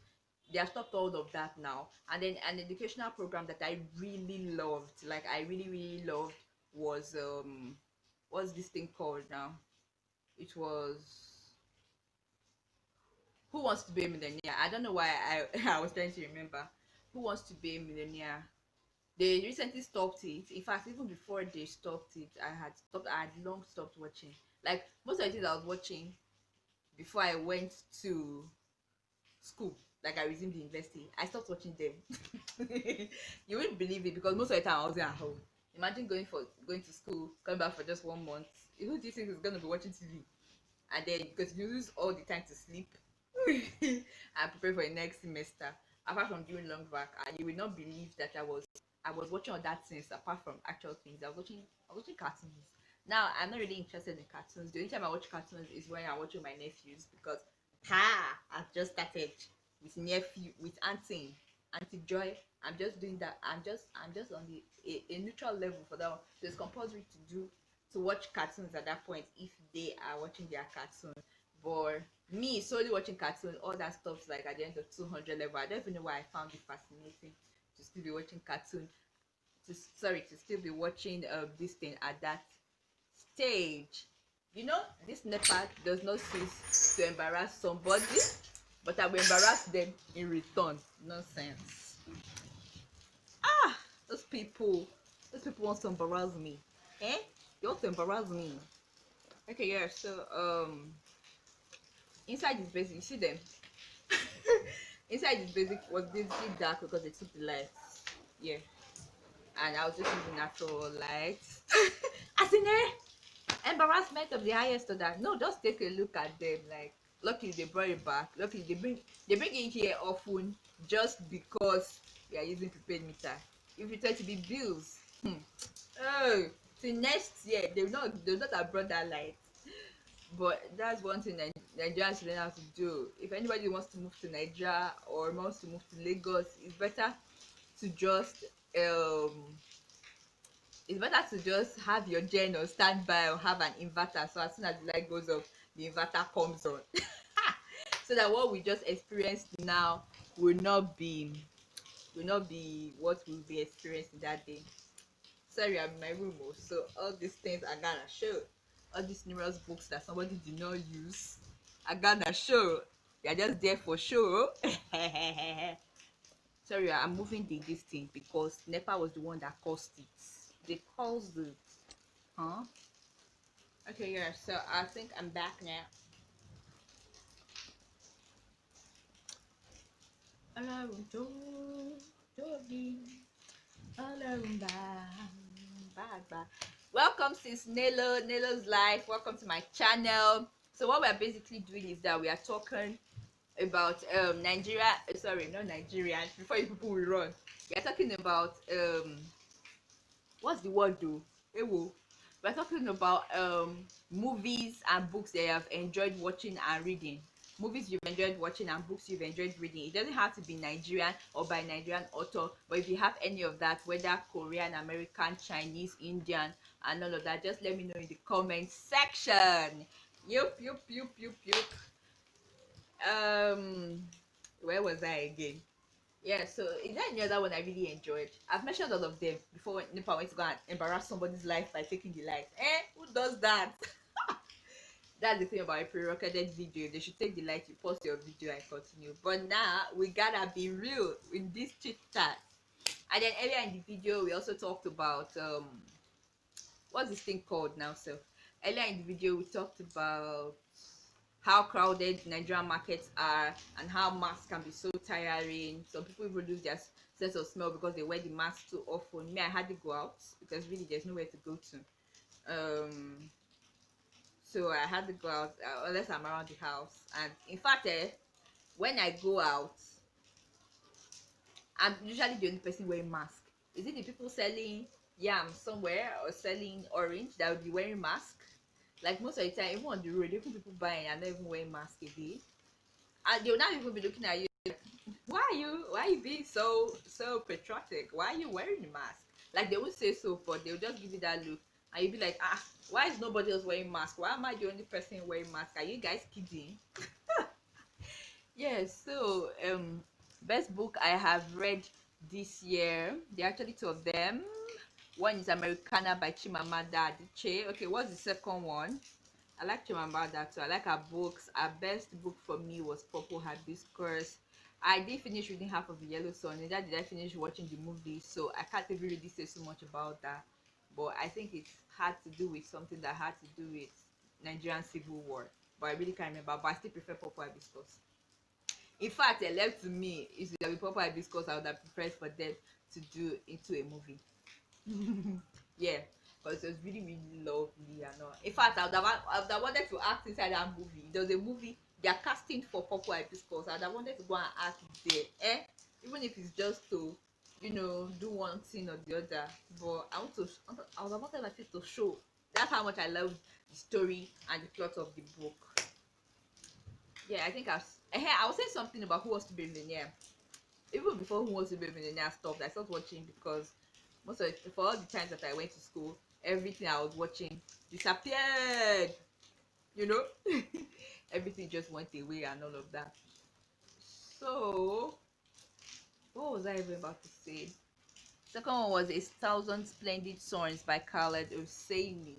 S1: They have stopped all of that now. And then an educational program that I really loved, like I really loved, was what's this thing called now? It was Who Wants to Be a Millionaire? I don't know why I was trying to remember. Who Wants to Be a Millionaire? They recently stopped it. In fact, even before they stopped it, I had long stopped watching. Like most of the things I was watching before I went to school, like I resumed the university, I stopped watching them. You wouldn't believe it, because most of the time I was at home. Imagine going to school, coming back for just 1 month. Who do you think is gonna be watching TV? And then because you lose all the time to sleep and prepare for the next semester, apart from doing long work, and you will not believe that I was watching all that things apart from actual things. I was watching cartoons. Now I'm not really interested in cartoons. The only time I watch cartoons is when I'm watching my nephews, because I've just started with nephew, with Auntie Joy. I'm just doing that. I'm just on a neutral level for that one. So it's compulsory to watch cartoons at that point if they are watching their cartoon. But me solely watching cartoon, all that stuff's like at the end of 200 level. I don't even know why I found it fascinating to still be watching cartoon. To still be watching this thing at that stage. This NEPA does not cease to embarrass somebody. but I will embarrass them in return. Nonsense. Ah, those people, those people want to embarrass me. Eh? They want to embarrass me. Okay, yeah. So inside is basic. You see them. Inside is basic was basically dark because they took the lights. Yeah, and I was just using natural lights. As in embarrassment of the highest order. No, just take a look at them. Like, luckily they brought it back. Luckily they bring it here often just because we are using prepaid meter. If it were to be bills, oh, till next year they will not have brought that light. But that's one thing Nigeria should learn how to do. If anybody wants to move to Nigeria or wants to move to Lagos, to just um have your gen on standby or have an inverter, so as soon as the light goes off, the inverter comes on. So that what we just experienced now will not be what we'll be experiencing that day. Sorry, I'm in my room. So all these things are gonna show. All these numerous books that somebody did not use are gonna show. They're just there for show. Sorry, I'm moving this thing because NEPA was the one that caused it. They caused it. Huh? Okay, yeah, so I think I'm back now. Ọlọ́run tó tóbi, Ọlọ́run bàbá. Welcome, sis Nelo's life. Welcome to my channel. So what we're basically doing is that we are talking about Nigeria. Sorry, not Nigeria. Before you people will run, we are talking about what's the word though? Ewo. We're talking about movies and books that you have enjoyed watching and reading. Movies you've enjoyed watching and books you've enjoyed reading. It doesn't have to be Nigerian or by Nigerian author, but if you have any of that, whether Korean, American, Chinese, Indian, and all of that, just let me know in the comment section. Yup. Where was I again? Yeah, so is there any other one I really enjoyed? I've mentioned all of them before when Nipa went to go and embarrass somebody's life by taking the light. Who does that? That's the thing about a pre-recorded video. They should take the light, you pause your video and continue. But now we gotta be real in this chit chat. And then earlier in the video, we also talked about what's this thing called now? So earlier in the video, we talked about how crowded Nigerian markets are and how masks can be so tiring. Some people even lose their sense of smell because they wear the mask too often. Me, I had to go out because really there's nowhere to go to. So I had to go out unless I'm around the house. And in fact, when I go out, I'm usually the only person wearing mask. Is it the people selling yam somewhere or selling orange that would be wearing mask? Like most of the time, even on the road, even people buying and not even wearing mask again. And they'll not even be looking at you like, why are you being so patriotic? Why are you wearing the mask? Like they would say so, but they'll just give you that look and you'll be like, why is nobody else wearing mask? Why am I the only person wearing mask? Are you guys kidding? Yeah, so best book I have read this year, there are actually two of them. One is Americana by Chimamanda Adichie. Okay, what's the second one? I like Chimamanda too. I like her books. Her best book for me was Purple Hibiscus. I did finish reading half of the Yellow Sun, neither did I finish watching the movie, so I can't even really say so much about that. But I think it had to do with something that had to do with Nigerian Civil War. But I really can't remember. But I still prefer Purple Hibiscus. In fact, it left to me is that with Purple Hibiscus, I would have preferred for them to do into a movie. Yeah, because it was really lovely and all. In fact, I would have wanted to act inside that movie. There was a movie they are casting for Purple Hibiscus. I would have wanted to go and act there, even if it's just to, do one thing or the other. But I would have wanted my face to show. That's how much I love the story and the plot of the book. Yeah, I think I was saying something about Who Wants to Be a Millionaire. Even before Who Wants to Be a Millionaire stopped, I stopped watching because for all the times that I went to school, everything I was watching disappeared. You know, everything just went away and all of that. So, what was I even about to say? Second one was A Thousand Splendid Suns by Khaled Hosseini.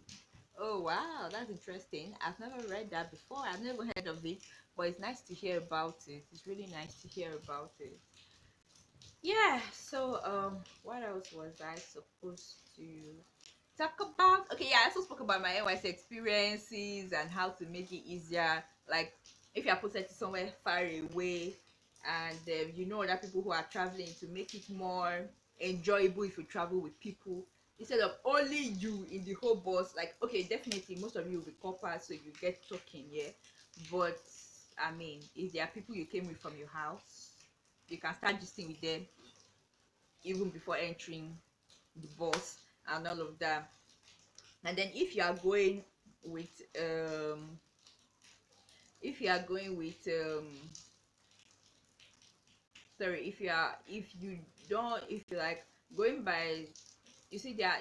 S1: Oh wow, that's interesting. I've never read that before. I've never heard of it, but it's nice to hear about it. It's really nice to hear about it. Yeah, so what else was I supposed to talk about? Okay, yeah, I also spoke about my NYC experiences and how to make it easier. Like if you are posted somewhere far away and you know other people who are traveling, to make it more enjoyable if you travel with people instead of only you in the whole bus. Like okay, definitely most of you will be coppers, so you get talking, yeah. But I mean, if there are people you came with from your house, you can start gisting with them even before entering the bus and all of that. And then with if you are going with sorry, if you don't, if you like going by, you see there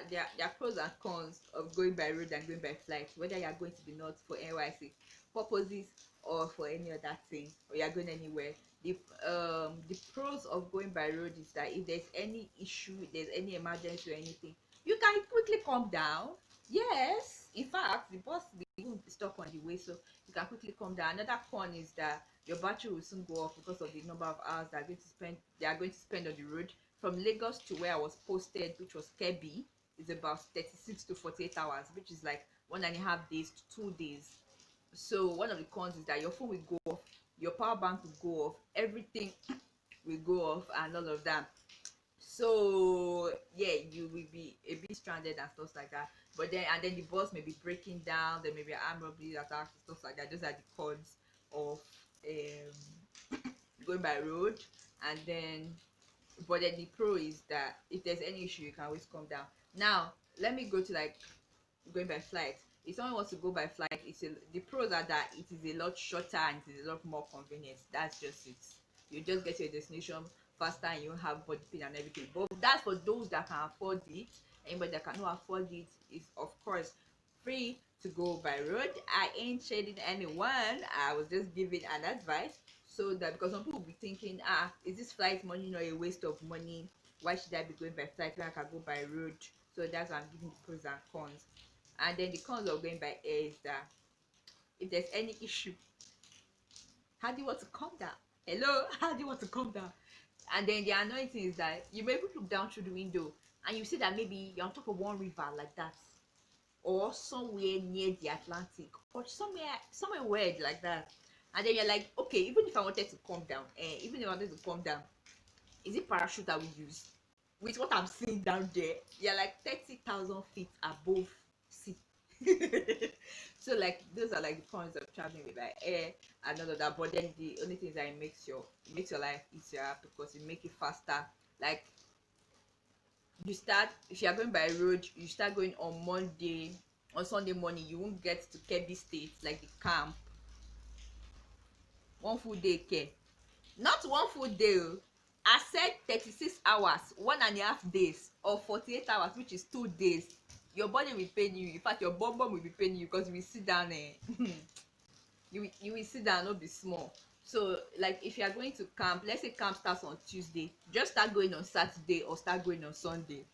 S1: are pros and cons of going by road and going by flight, whether you are going to the north for NYC purposes or for any other thing, or you are going anywhere. The pros of going by road is that if there's any issue, if there's any emergency or anything, you can quickly come down. Yes, in fact the bus will stop on the way, so you can quickly come down. Another con is that your battery will soon go off because of the number of hours they are going to spend on the road. From Lagos to where I was posted, which was Kebbi, is about 36 to 48 hours, which is like 1.5 days to 2 days. So one of the cons is that your phone will go off, your power bank will go off, everything will go off and all of that. So yeah, you will be a bit stranded and stuff like that. But then the bus may be breaking down, there may be armed robbery attacks and stuff like that. Those are the cons of going by road. And then but then the pro is that if there's any issue you can always come down. Now let me go to like going by flight. If someone wants to go by flight, the pros are that it is a lot shorter and it is a lot more convenient. That's just it. You just get to your destination faster and you have body pain and everything. But that's for those that can afford it. Anybody that cannot afford it is of course free to go by road. I ain't shading anyone. I was just giving an advice, so that because some people will be thinking, is this flight money not a waste of money? Why should I be going by flight when I can go by road? So that's why I'm giving the pros and cons. And then the cons of going by air is that if there's any issue, how do you want to come down? Hello, how do you want to come down? And then the annoying thing is that you may look down through the window and you see that maybe you're on top of one river like that, or somewhere near the Atlantic, or somewhere weird like that. And then you're like, okay, even if I wanted to come down, even if I wanted to come down, is it parachute I will use? With what I'm seeing down there, you're like 30,000 feet above sea. So like those are like the cons of traveling with like air and all of that. But then the only thing is that it makes your life easier because it make it faster. Like you start, if you are going by road, you start going on Monday, on Sunday morning, you won't get to Kebbi State, like the camp, one full day care. Not one full day o. I said 36 hours, 1.5 days, or 48 hours, which is 2 days. Your body will pain you. In fact, your bum bum will be paining you because you will sit down. You will sit down, not be small. So like if you are going to camp, let's say camp starts on Tuesday, just start going on Saturday or start going on Sunday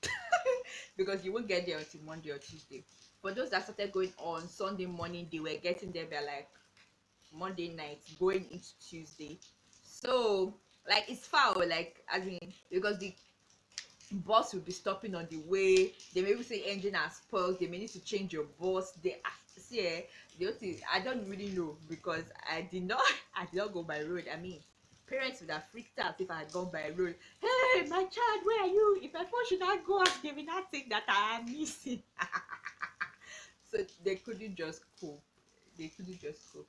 S1: because you won't get there until Monday or Tuesday. For those that started going on Sunday morning, they were getting there by like Monday night going into Tuesday. So like it's far, like I mean, because the bus will be stopping on the way. They may even say engine has spoiled, they may need to change your bus. They see the other thing, I don't really know because I did not I did not go by road. I mean, parents would have freaked out if I had gone by road. Hey my child, where are you? If my phone should not go off, they will not think that I am missing. So they couldn't just cope. They couldn't just cope.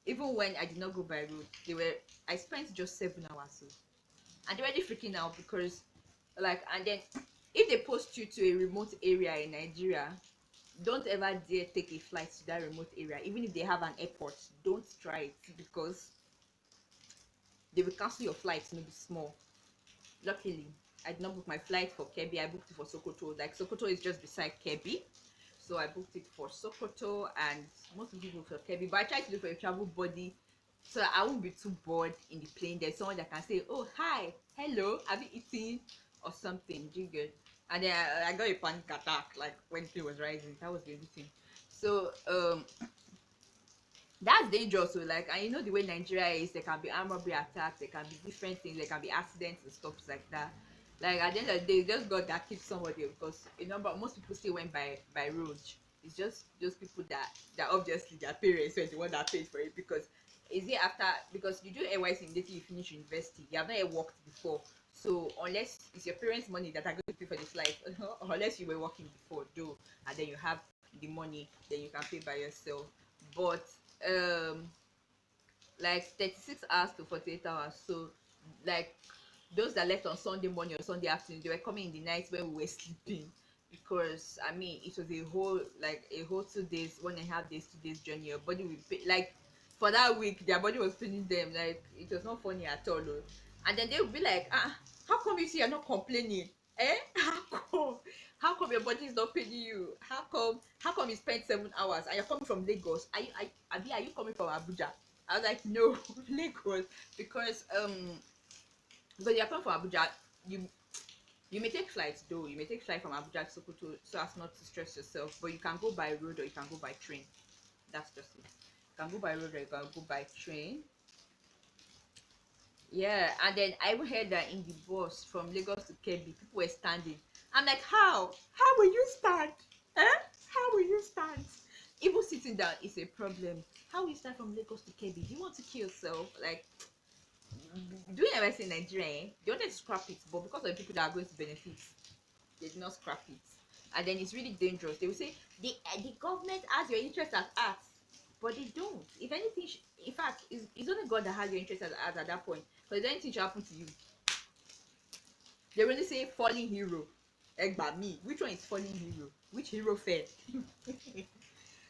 S1: Even when I did not go by road, I spent just 7 hours. So, and they were already freaking out because like, and then if they post you to a remote area in Nigeria, don't ever dare take a flight to that remote area. Even if they have an airport, don't try it because they will cancel your flight, maybe small. Luckily, I did not book my flight for Kebbi. I booked it for Sokoto. Like Sokoto is just beside Kebbi, so I booked it for Sokoto, and most people for Kebbi. But I tried to do for a travel buddy, so I won't be too bored in the plane. There's someone that can say, "Oh hi, hello, have you eaten?" or something. Do you get? And then I got a panic attack like when the plane was rising. That was the only thing. So that's dangerous. So like, and you know the way Nigeria is, there can be armed robbery attacks, there can be different things, there can be accidents and stuff like that. Like at the end of the day, it's just God that keeps somebody, because a number most people still went by road. It's just people that obviously their parents were the one that paid for it, because is it after, because you do NYC immediately you finish university, you have not yet worked before. So unless it's your parents' money that are going to pay for this flight, unless you were working before, though, and then you have the money, then you can pay by yourself. But um like 36 hours to 48 hours. So like those that left on Sunday morning or Sunday afternoon, they were coming in the night when we were sleeping, because I mean it was a whole 2 days, 1.5 days, 2 days journey. Your body will pay, like for that week their body was paining them, like it was not funny at all. Oh. And then they would be like, how come you see you're not complaining? Eh? How come your body is not paying you? How come you spent 7 hours and you're coming from Lagos? Are you coming from Abuja? I was like, no, Lagos, because you're coming from Abuja, you you may take flights, though. You may take flight from Abuja to Sokoto so as not to stress yourself, but you can go by road or you can go by train. That's just it. You can go by road or you can go by train. Yeah, and then I even heard that in the bus from Lagos to Kebbi, people were standing. I'm like, how? How will you stand? Eh? How will you stand? Even sitting down is a problem. How will you stand from Lagos to Kebbi? Do you want to kill yourself? Like, doing everything in Nigeria, they wanted to scrap it, but because of the people that are going to benefit, they did not scrap it. And then it's really dangerous. They will say the government has your interest at heart, but they don't. If anything, in fact, it's only God that has your interest at heart at that point. Because if anything should happen to you, they really say falling hero. Egba me, which one is falling hero? Which hero fell?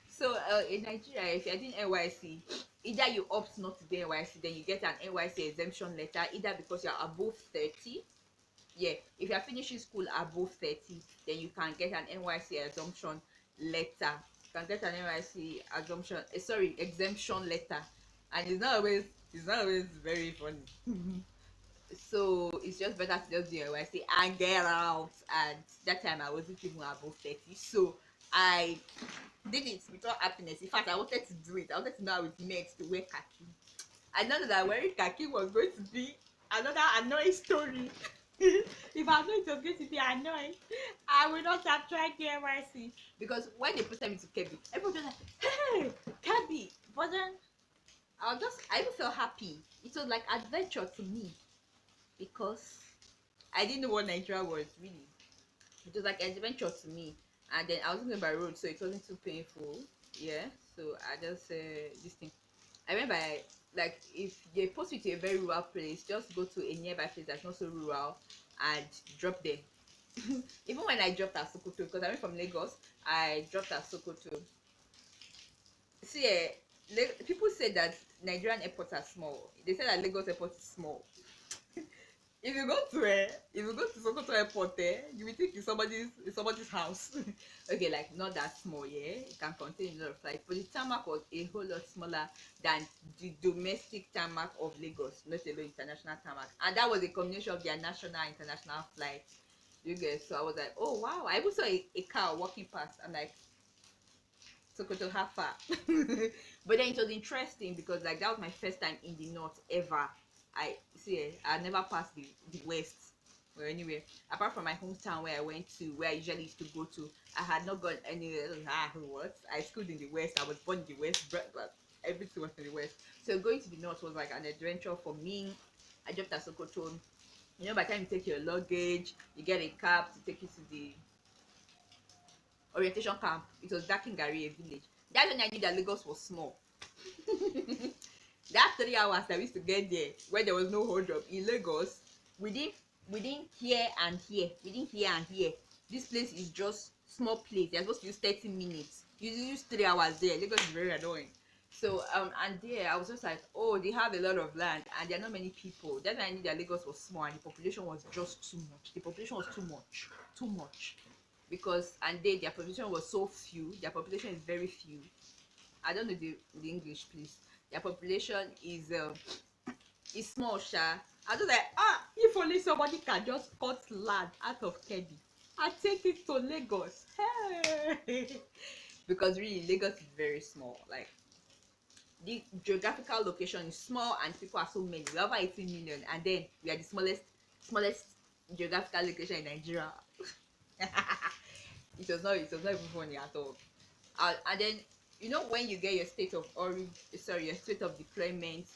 S1: So in Nigeria, if you're doing NYC, either you opt not to do NYC, then you get an NYC exemption letter, either because you're above 30. Yeah, if you're finishing school above 30, then you can get an NYC exemption letter. You can get an NYC exemption letter. And it's not always very funny. So it's just better to just do NYC and get out. And that time I wasn't even above 30. So I did it without happiness. In fact, I wanted to do it. I wanted to know how it meant to wear khaki. I know that wearing khaki was going to be another annoying story. If I know it was going to be annoying, I would not have tried the NYC. Because when they put me to Kebbi, everyone was like, hey, Kebbi. But then I even felt happy. It was like adventure to me, because I didn't know what Nigeria was really. It was like adventure to me. And then I was going by road, so it wasn't too painful. Yeah, so I just this thing. I remember, like, if they post you to a very rural place, just go to a nearby place that's not so rural and drop there. Even when I dropped at Sokoto, because I went from Lagos, I dropped at Sokoto. See, people say that Nigerian airports are small. They say that Lagos airport is small. If you go to Sokoto Airport, you will think it's somebody's house. Okay, like not that small, yeah. It can contain a lot of flights, but the tarmac was a whole lot smaller than the domestic tarmac of Lagos, not alone international tarmac. And that was a combination of their national and international flights. You guys, so I was like, oh wow! I even saw a car walking past. I'm like, Sokoto, how far? But then it was interesting because like that was my first time in the north ever. I never passed the west or anywhere apart from my hometown where I went to, where I usually used to go to. I had not gone anywhere. What? I schooled in the west. I was born in the west, but everything was in the west. So going to the north was like an adventure for me. I dropped at Sokoto. You know, by the time you take your luggage, you get a cab to take you to the orientation camp. It was Dakingari, a village. That's when I knew that Lagos was small. That 3 hours that we used to get there, where there was no hold up in Lagos, within here and here, within here and here, this place is just small place. They're supposed to use 30 minutes. You use 3 hours there. Lagos is very annoying. So and there I was just like, oh, they have a lot of land and there are not many people. Then I knew that Lagos was small and the population was just too much. The population was too much. Because their population was so few. Their population is very few. I don't know the English, please. Their population is small, sha. I was like, if only somebody can just cut land out of Kebbi and take it to Lagos. Hey, because really Lagos is very small. Like the geographical location is small and people are so many. We have over 18 million, and then we are the smallest geographical location in Nigeria. It was not even funny at all. And then when you get your state of origin, sorry, your state of deployment,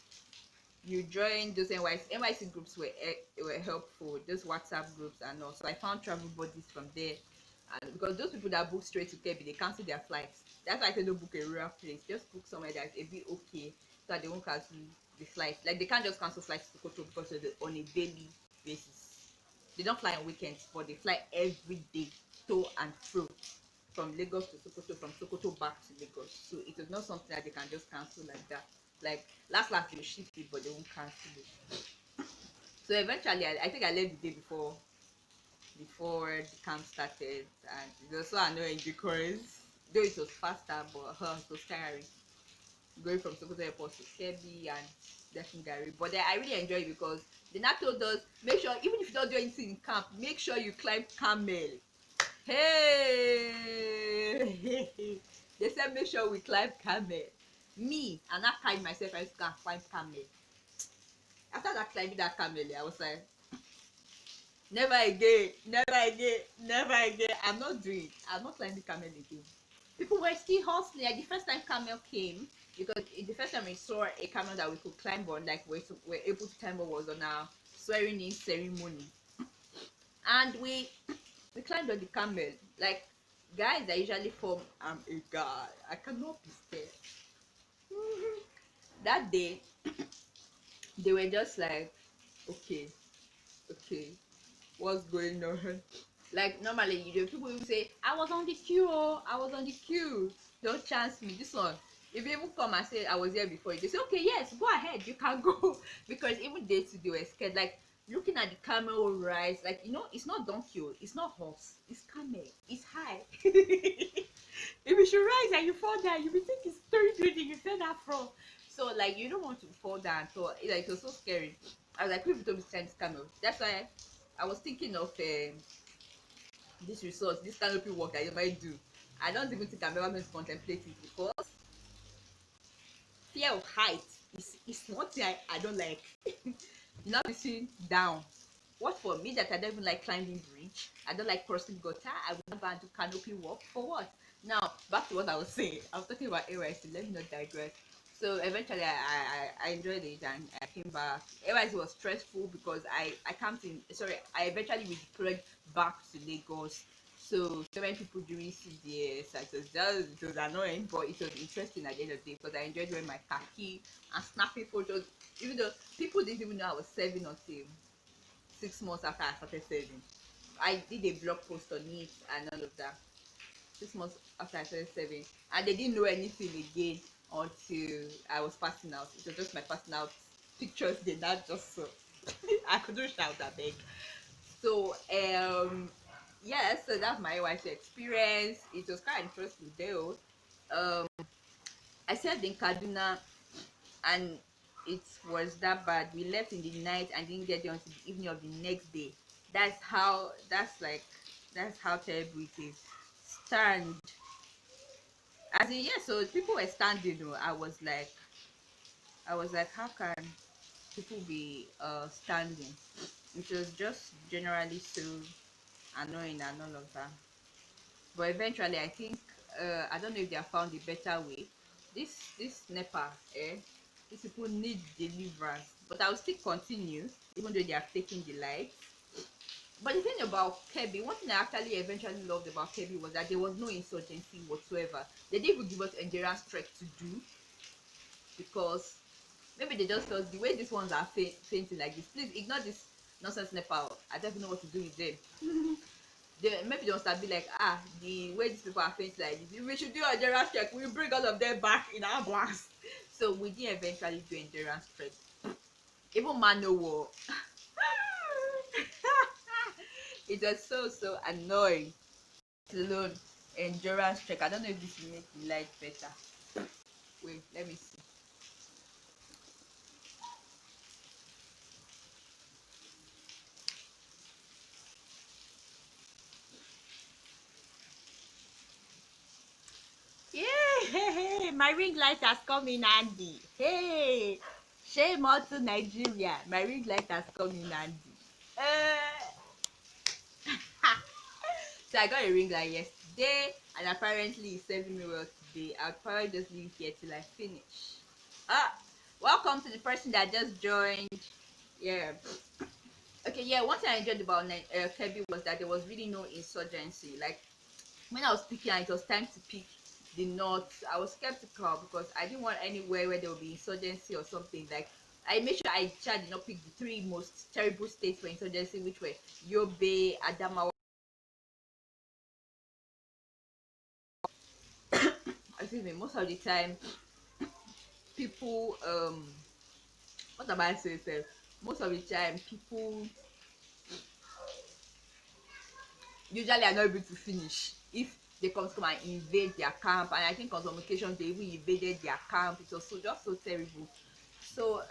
S1: you join those NYC groups were helpful, those WhatsApp groups and all. So I found travel buddies from there, and because those people that book straight to Kebbi, they cancel their flights. That's why I say don't book a rural place. Just book somewhere that's a bit okay, so that they won't cancel the flight. Like they can't just cancel flights to Koto because on a daily basis. They don't fly on weekends, but they fly every day to and fro from Lagos to Sokoto, from Sokoto back to Lagos. So it was not something that they can just cancel like that. Like last they will shift it, but they won't cancel it. So eventually, I think I left the day before the camp started, and it was so annoying because though it was faster, but it was tiring going from Sokoto Airport to Kebbi and Gary. But I really enjoyed it because they now told us, make sure even if you don't do anything in camp, make sure you climb camel. Hey, they said make sure we climb camel. Me, and I carried myself, I used to go and climb camel. After that climbing that camel, I was like, never again, never again, never again. I'm not doing it. I'm not climbing camel again. People were still hustling. Like the first time camel came, because the first time we saw a camel that we could climb on, like we're able to climb on, was on our swearing in ceremony. And we climbed on the camel. Like guys that usually form, I'm a guy, I cannot be scared. That day they were just like, okay, okay, what's going on? Like normally people will say, I was on the queue, oh, I was on the queue. Don't chance me. This one, if you even come and say I was here before you, they say, okay, yes, go ahead, you can go. Because even they too, they were scared. Like looking at the camel rise, like it's not donkey, it's not horse, it's camel, it's high. If you should rise and you fall down, you will think it's story building, you fell down from. So like you don't want to fall down. So like it was so scary. I was like, people told me to climb this camel. That's why I was thinking of this resource, this canopy work that you might do. I don't even think I'm ever going to contemplate it because fear of height is one thing I don't like. Not be seen down. What for me that I don't even like climbing bridge, I don't like crossing gutter, I would never do canopy walk for what? Now back to what I was saying. I was talking about AYC, let me not digress. So eventually I enjoyed it and I came back. AYC was stressful because I camped in, sorry, I eventually redeployed back to Lagos. So many people during CDS, it was annoying, but it was interesting at the end of the day because I enjoyed wearing my khaki and snapping photos, even though people didn't even know I was serving until 6 months after I started serving. I did a blog post on it and all of that. 6 months after I started serving, and they didn't know anything again until I was passing out. It was just my passing out pictures. They not just so I couldn't shout that big. So yeah, so that's my NYC experience. It was quite interesting though. Um, I served in Kaduna and it was that bad. We left in the night and didn't get there until the evening of the next day. That's how terrible it is. Stand as in, yeah, so people were standing though. I was like, how can people be standing? It was just generally so annoying and all of that. But eventually I think I don't know if they have found a better way. This NEPA, these people need deliverance, but I'll still continue even though they have taken the light. But the thing about Kebbi, one thing I actually eventually loved about Kebbi was that there was no insurgency whatsoever. They didn't even give us endurance trek to do because maybe they just felt the way these ones are fainting like this. Please ignore this nonsense Nepal. I don't even know what to do with them. Maybe they must have been like, the way these people are fainting like this, we should do endurance trek. We bring all of them back in our blast. So we did eventually do endurance trek. Even Manowo. It was so annoying. Alone endurance trek. I don't know if this will make the light better. Wait, let me see. my ring light has come in handy. Hey, shame on to Nigeria. My ring light has come in handy. So I got a ring light yesterday, and apparently it's serving me well today. I'll probably just leave here till I finish. Ah, welcome to the person that just joined. Yeah. Okay, yeah, one thing I enjoyed about Kebbi was that there was really no insurgency. Like, when I was picking and it was time to pick the north, I was skeptical because I didn't want anywhere where there would be insurgency or something. Like, I made sure I did not pick the three most terrible states for insurgency, which were Yobe, Adamawa. Excuse me. Most of the time, people what am I saying? Sef? Most of the time, people usually are not able to finish if they come and invade their camp, and I think on some occasions they even invaded their camp. It was just so terrible. So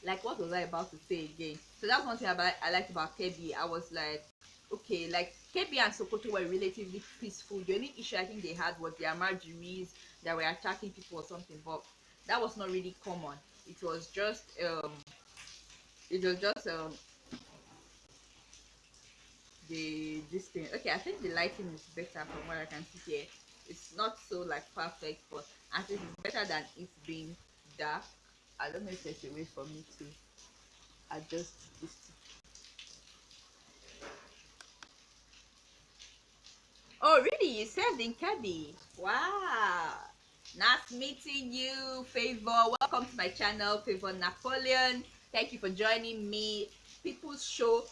S1: like, what was I about to say again? So that's one thing I liked about KB. I was like, okay, like KB and Sokoto were relatively peaceful. The only issue I think they had was their margeries that were attacking people or something, but that was not really common. It was just the this thing. Okay, I think the lighting is better from what I can see here. It's not so like perfect, but I think it's better than it being dark. I don't know if there's a way for me to adjust this. Oh, really? You served in Kebbi? Wow. Nice meeting you, Favor. Welcome to my channel, Favor Napoleon. Thank you for joining me. People's Show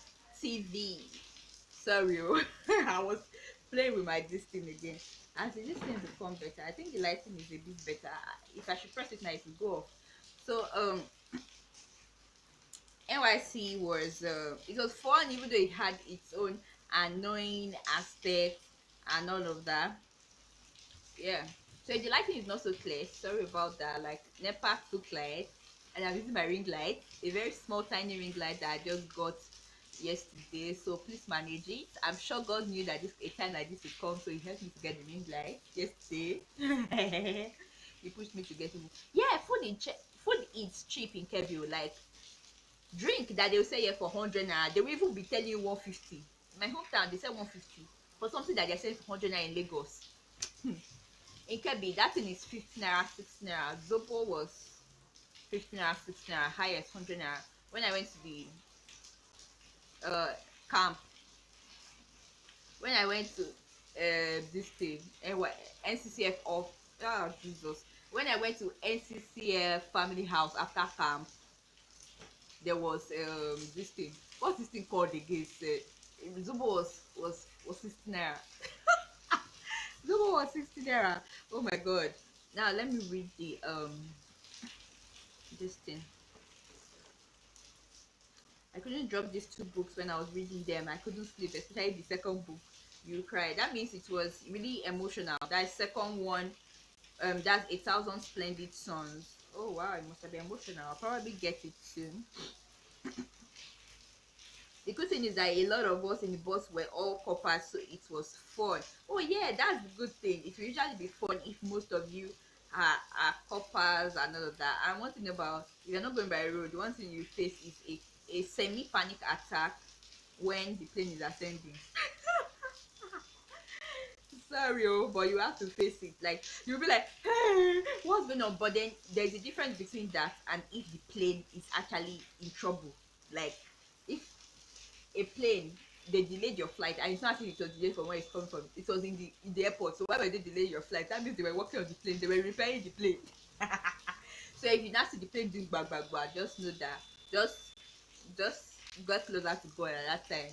S1: TV. Sorry, oh. I was playing with my this thing again. As this thing become better, I think the lighting is a bit better. If I should press it now, it will go off. So NYC was it was fun, even though it had its own annoying aspects and all of that. Yeah. So the lighting is not so clear. Sorry about that. Like, NEPA took light, and I'm using my ring light, a very small tiny ring light that I just got yesterday. So please manage it. I'm sure God knew that this a time like this would come, so He helped me to get the ring light yesterday. He pushed me to get it. Yeah, food is cheap in Kebbi. Like, drink that they'll say here for 100 naira, they will even be telling you 150. In my hometown, they say 150 for something that they're selling for 100 naira in Lagos. In Kebbi, that thing is 15 naira, 16 naira. Zobo was 15 naira, 16 naira, highest 100 naira. When I went to the camp, when I went to this thing, NCCF of, oh Jesus, when I went to NCCF family house after camp, there was this thing. What's this thing called again? Zobo was 16 naira. Zobo was 60 naira. Oh my god. Now let me read the this thing. I couldn't drop these two books when I was reading them. I couldn't sleep, especially the second book. You cry. That means it was really emotional. That second one, that's 1,000 Splendid Suns. Oh wow, it must have been emotional. I'll probably get it soon. The good thing is that a lot of us in the bus were all coppers, so it was fun. Oh yeah, that's the good thing. It will usually be fun if most of you are coppers and all of that. And one thing about, if you're not going by road, one thing you face is a semi-panic attack when the plane is ascending. Sorry, oh, but you have to face it. Like, you'll be like, hey, what's going on? But then there's a difference between that and if the plane is actually in trouble. Like, if a plane, they delayed your flight, and it's not as if it was delayed from where it's coming from, it was in the airport. So why were they delaying your flight? That means they were working on the plane, they were repairing the plane. So if you now see the plane doing bag, just know that just get closer to God at that time.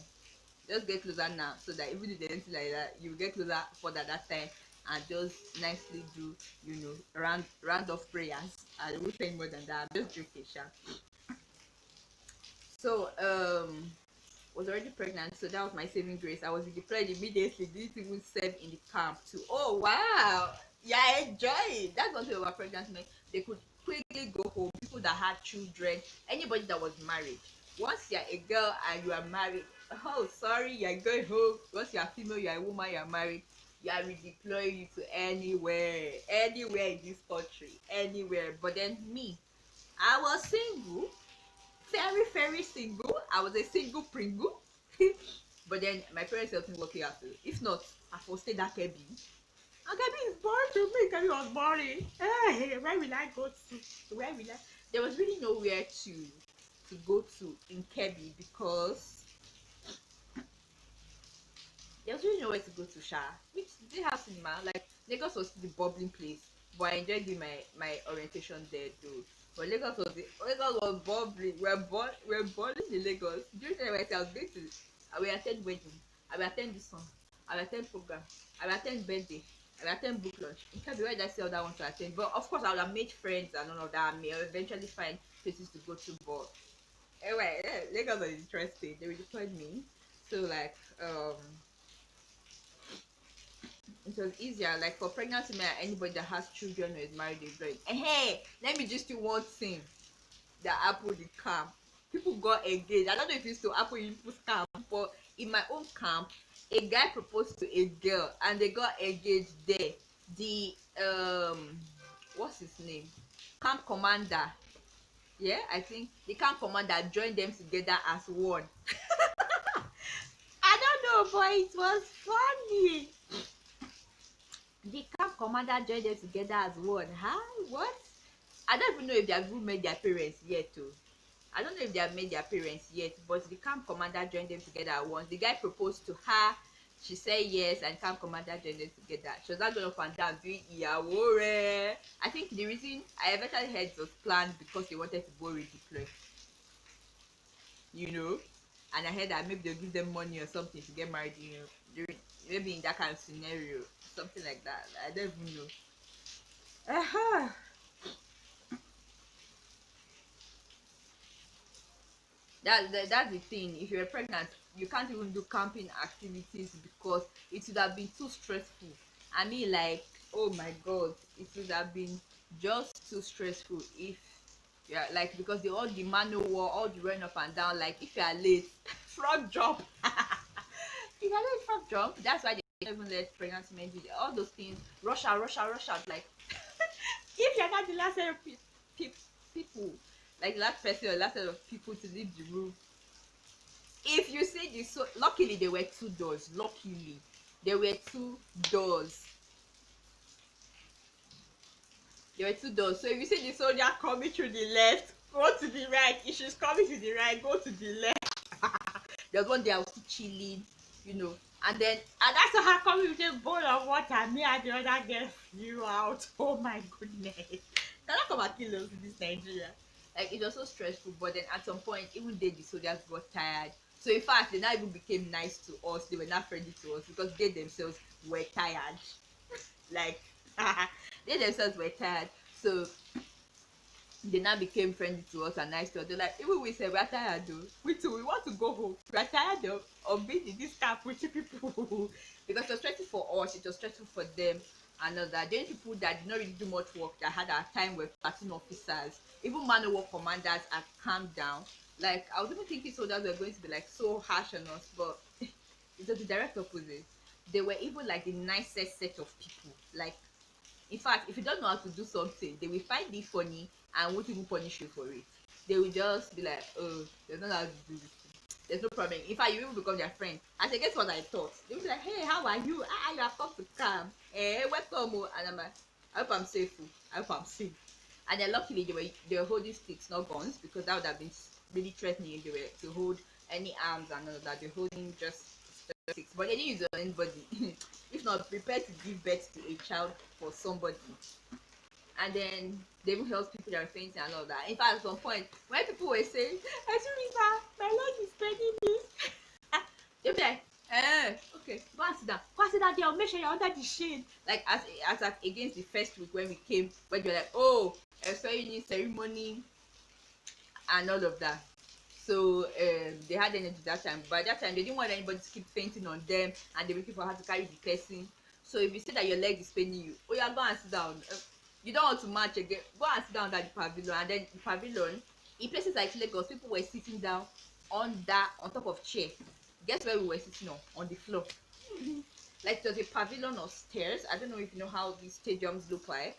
S1: Just get closer now, so that even if there's anything like that, you will get closer for that time, and just nicely do, round of prayers. I won't say more than that. I'm just joking, sha. So was already pregnant, so that was my saving grace. I was deployed immediately, didn't even serve in the camp too. Oh wow, yeah, I enjoy it. That's one thing about pregnant men. They could quickly go home. People that had children, anybody that was married. Once you're a girl and you are married, oh sorry, you're going home. Once you're female, you're a woman, you're married, you are redeploying you to anywhere, anywhere in this country, anywhere. But then me, I was single, very, very single. I was a single pringle. But then my parents helped me work it out. If not, I will stay that cabin. And cabin is boring to me. Cabin was boring. Hey, where will I go to? Where will I? There was really nowhere to go to in Kebbi because there was really nowhere to go to Sha. Which did have cinema. Like Lagos was the bubbling place, but I enjoyed doing my orientation there too. But Lagos was bubbling. We're balling in Lagos. During the time I was going to, I will attend wedding. I will attend this one. I will attend program. I will attend birthday. I will attend book launch. In fact, where did I say all that one to attend? But of course, I would have made friends and all of that. I may eventually find places to go to. But anyway, Lagos was interesting. They redeployed me. So like it was easier. Like for pregnant women, anybody that has children or is married is like, hey, let me just do one thing that happened in camp. People got engaged. I don't know if it's still happen in people's camp, but in my own camp, a guy proposed to a girl and they got engaged there. The what's his name? Camp commander. Yeah, I think the camp commander joined them together as one. I don't know, but it was funny. The camp commander joined them together as one. Huh? What? I don't even know if they have even met their parents yet too. I don't know if they have met their parents yet, but the camp commander joined them together at once. The guy proposed to her, she said yes, and camp commander joined them together. She was not going up and down doing Iyawore. I think the reason I eventually heard it was planned because they wanted to go redeploy. You know? And I heard that maybe they'll give them money or something to get married, you know, maybe in that kind of scenario, something like that. I don't even know. That's the thing. If you're pregnant, you can't even do camping activities because it would have been too stressful. I mean, like, oh my god, it would have been just too stressful if yeah, like because the all the manual war, all the run up and down. Like if you are late, frog jump. If you're late, frog jump. That's why they don't even let pregnant women do all those things. Rush out, rush out, rush out. Like if you're not the last set of people, like the last person or last set of people to leave the room, if you see this, so luckily there were two doors. Luckily there were two doors. There were two doors. So if you see the soldier coming through the left, go to the right. If she's coming to the right, go to the left. There's one day I was chilling, you know, and I saw her coming with a bowl of water. Me and the other girl flew out. Oh my goodness! Can I come and kill us in this Nigeria? Like it was so stressful. But then at some point, even they the soldiers got tired. So in fact, they now even became nice to us. They were not friendly to us because they themselves were tired. Like they themselves were tired. So they now became friendly to us and nice to us. They're like, even we said we're tired though. We too, we want to go home. We're tired of being in this camp with you people. Because it was stressful for us, it was stressful for them and all that. The only people that did not really do much work that had our time were platoon officers. Even manual commanders had calmed down. Like I was even thinking soldiers were going to be like so harsh on us, but it was the direct opposite. They were even like the nicest set of people. Like in fact, if you don't know how to do something, they will find it funny and won't even punish you for it. They will just be like, oh, they don't know how to do this thing. There's no problem. In fact, you will become their friend. I say, guess what I thought? They will be like, hey, how are you? Ah, you have come to come. Welcome. And I'm like, I hope I'm safe. I hope I'm safe. And then luckily they were holding sticks, not guns, because that would have been really threatening if they were to hold any arms and all that. They're holding just sticks. But they didn't use it on anybody. If not, prepare to give birth to a child for somebody. And then they even help people that are fainting and all that. In fact, at some point, when people were saying, River, my leg is paining me, they'll be like, okay, go and sit down. Go and sit down there. Make sure you're under the shade. Like as against the first week when we came, when they were like, oh, so you need ceremony and all of that. So they had energy that time. By that time, they didn't want anybody to keep fainting on them, and they were looking for how to carry the person. So if you say that your leg is paining you, oh yeah, go and sit down. You don't want to march again, go and sit down at the pavilion. And then the pavilion, in places like Lagos, people were sitting down on top of chair. Guess where we were sitting on the floor. like there's a pavilion of stairs. I don't know if you know how these stadiums look like.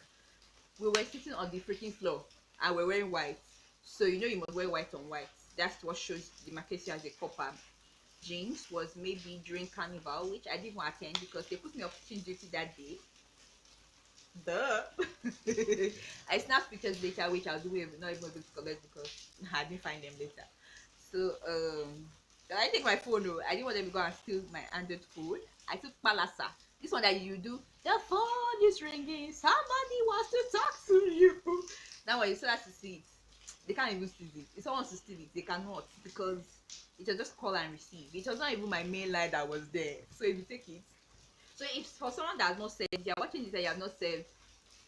S1: We were sitting on the freaking floor and we're wearing white. So you know you must wear white on white. That's what shows the marquee as a copper. Jeans was maybe during carnival, which I didn't want to attend because they put me up teaching duty that day. Duh. I snapped pictures later, which I'll do not even able to collect because I didn't find them later. So I take my phone. Oh, I didn't want them to go and steal my Android phone. I took Palasa. This one that you do. The phone is ringing. Somebody wants to talk to you. Now when you still have to see it, they can't even steal it. If someone wants to steal it, they cannot because it was just call and receive. It was not even my main line that was there. So if you take it, so if for someone that has not saved, you're watching this and you have not saved,